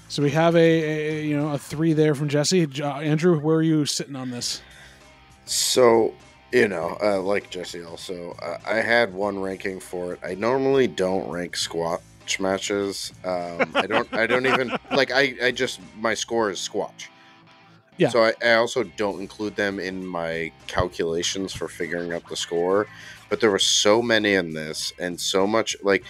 So we have a 3 there from Jesse. Andrew, where are you sitting on this? So, like Jesse also, I had one ranking for it. I normally don't rank Squatch matches. I don't even, like, I just, my score is Squatch. Yeah. So I also don't include them in my calculations for figuring out the score. But there were so many in this and so much, like,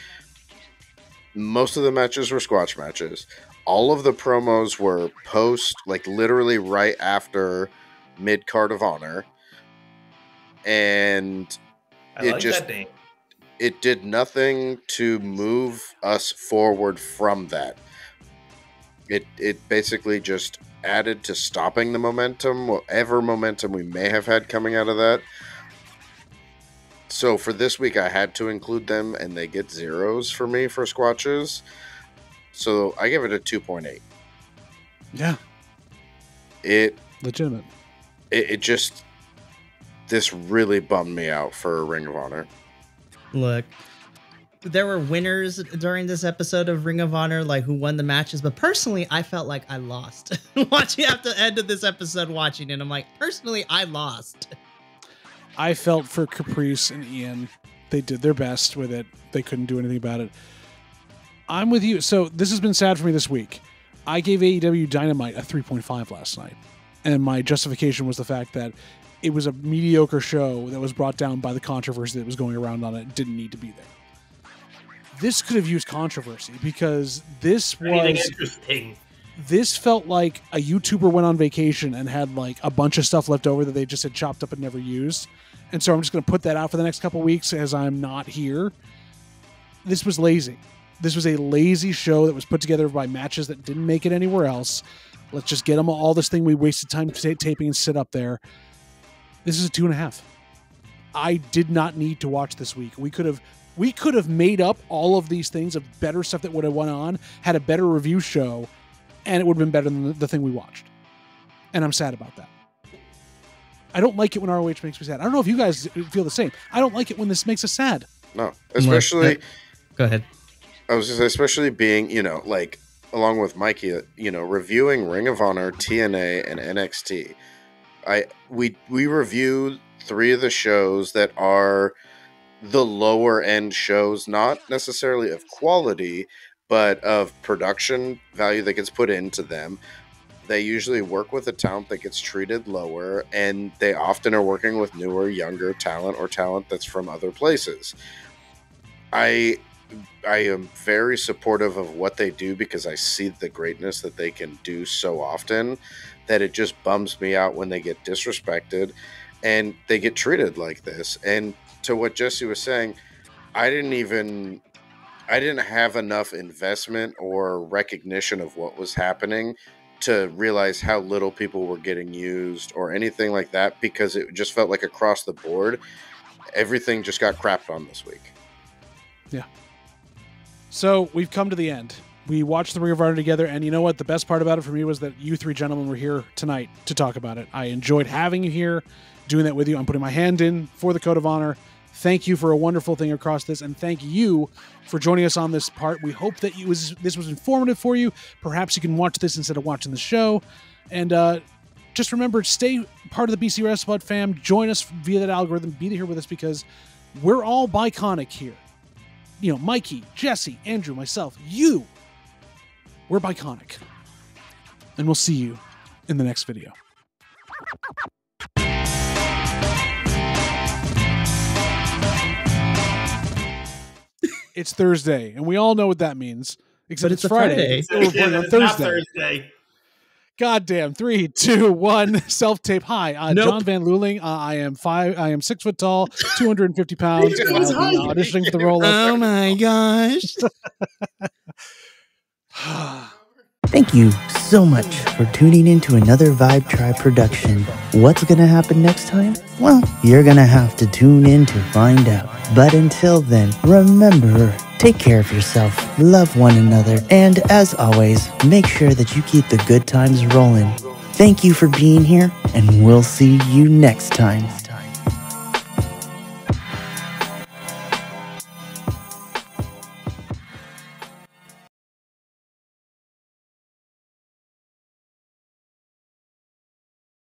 most of the matches were Squatch matches. All of the promos were post, like literally right after mid-card of Honor. And I like that name. it did nothing to move us forward from that. It basically just added to stopping the momentum, whatever momentum we may have had coming out of that. So for this week, I had to include them, and they get zeros for me for Squatches. So I give it a 2.8. Yeah. Legitimate. It just, this really bummed me out for Ring of Honor. Look, there were winners during this episode of Ring of Honor, like who won the matches, but personally, I felt like I lost. Watching at the end of this episode, watching it, I'm like, personally, I lost. I felt for Caprice and Ian. They did their best with it. They couldn't do anything about it. I'm with you. So this has been sad for me this week. I gave AEW Dynamite a 3.5 last night. And my justification was the fact that it was a mediocre show that was brought down by the controversy that was going around on it. It didn't need to be there. This could have used controversy because this was interesting. This felt like a YouTuber went on vacation and had like a bunch of stuff left over that they just had chopped up and never used. And so I'm just going to put that out for the next couple of weeks as I'm not here. This was lazy. This was a lazy show that was put together by matches that didn't make it anywhere else. Let's just get them all this thing we wasted time taping and sit up there. This is a 2.5. I did not need to watch this week. We could have made up all of these things of better stuff that would have went on, had a better review show, and it would have been better than the thing we watched. And I'm sad about that. I don't like it when ROH makes me sad. I don't know if you guys feel the same. I don't like it when this makes us sad. No, especially... Go ahead. I was just especially being, like, along with Mikey, reviewing Ring of Honor, TNA, and NXT. We review 3 of the shows that are the lower end shows, not necessarily of quality, but of production value that gets put into them. They usually work with a talent that gets treated lower, and they often are working with newer, younger talent or talent that's from other places. I am very supportive of what they do because I see the greatness that they can do so often that it just bums me out when they get disrespected and they get treated like this. And to what Jesse was saying, I didn't have enough investment or recognition of what was happening to realize how little people were getting used or anything like that, because it just felt like across the board, everything just got crapped on this week. Yeah. So we've come to the end. We watched the Ring of Honor together, and you know what? The best part about it for me was that you 3 gentlemen were here tonight to talk about it. I enjoyed having you here, doing that with you. I'm putting my hand in for the Code of Honor. Thank you for a wonderful thing across this, and thank you for joining us on this part. We hope that this was informative for you. Perhaps you can watch this instead of watching the show. And just remember, stay part of the BC Wrestling fam. Join us via that algorithm. Be here with us because we're all Bi-Conic here. Mikey, Jesse, Andrew, myself, you. We're Bi-Conic. And we'll see you in the next video. It's Thursday, and we all know what that means. Except it's Friday. So we're recording on Thursday. Goddamn. 3, 2, 1. Self-tape. Hi, Nope. John Van Luling. I am 6 foot tall, 250 pounds. And I'll be auditioning for the role of... Oh my gosh. Thank you so much for tuning in to another Vibe Tribe production. What's gonna happen next time? Well, you're gonna have to tune in to find out. But until then, remember, take care of yourself, love one another, and as always, make sure that you keep the good times rolling. Thank you for being here, and we'll see you next time.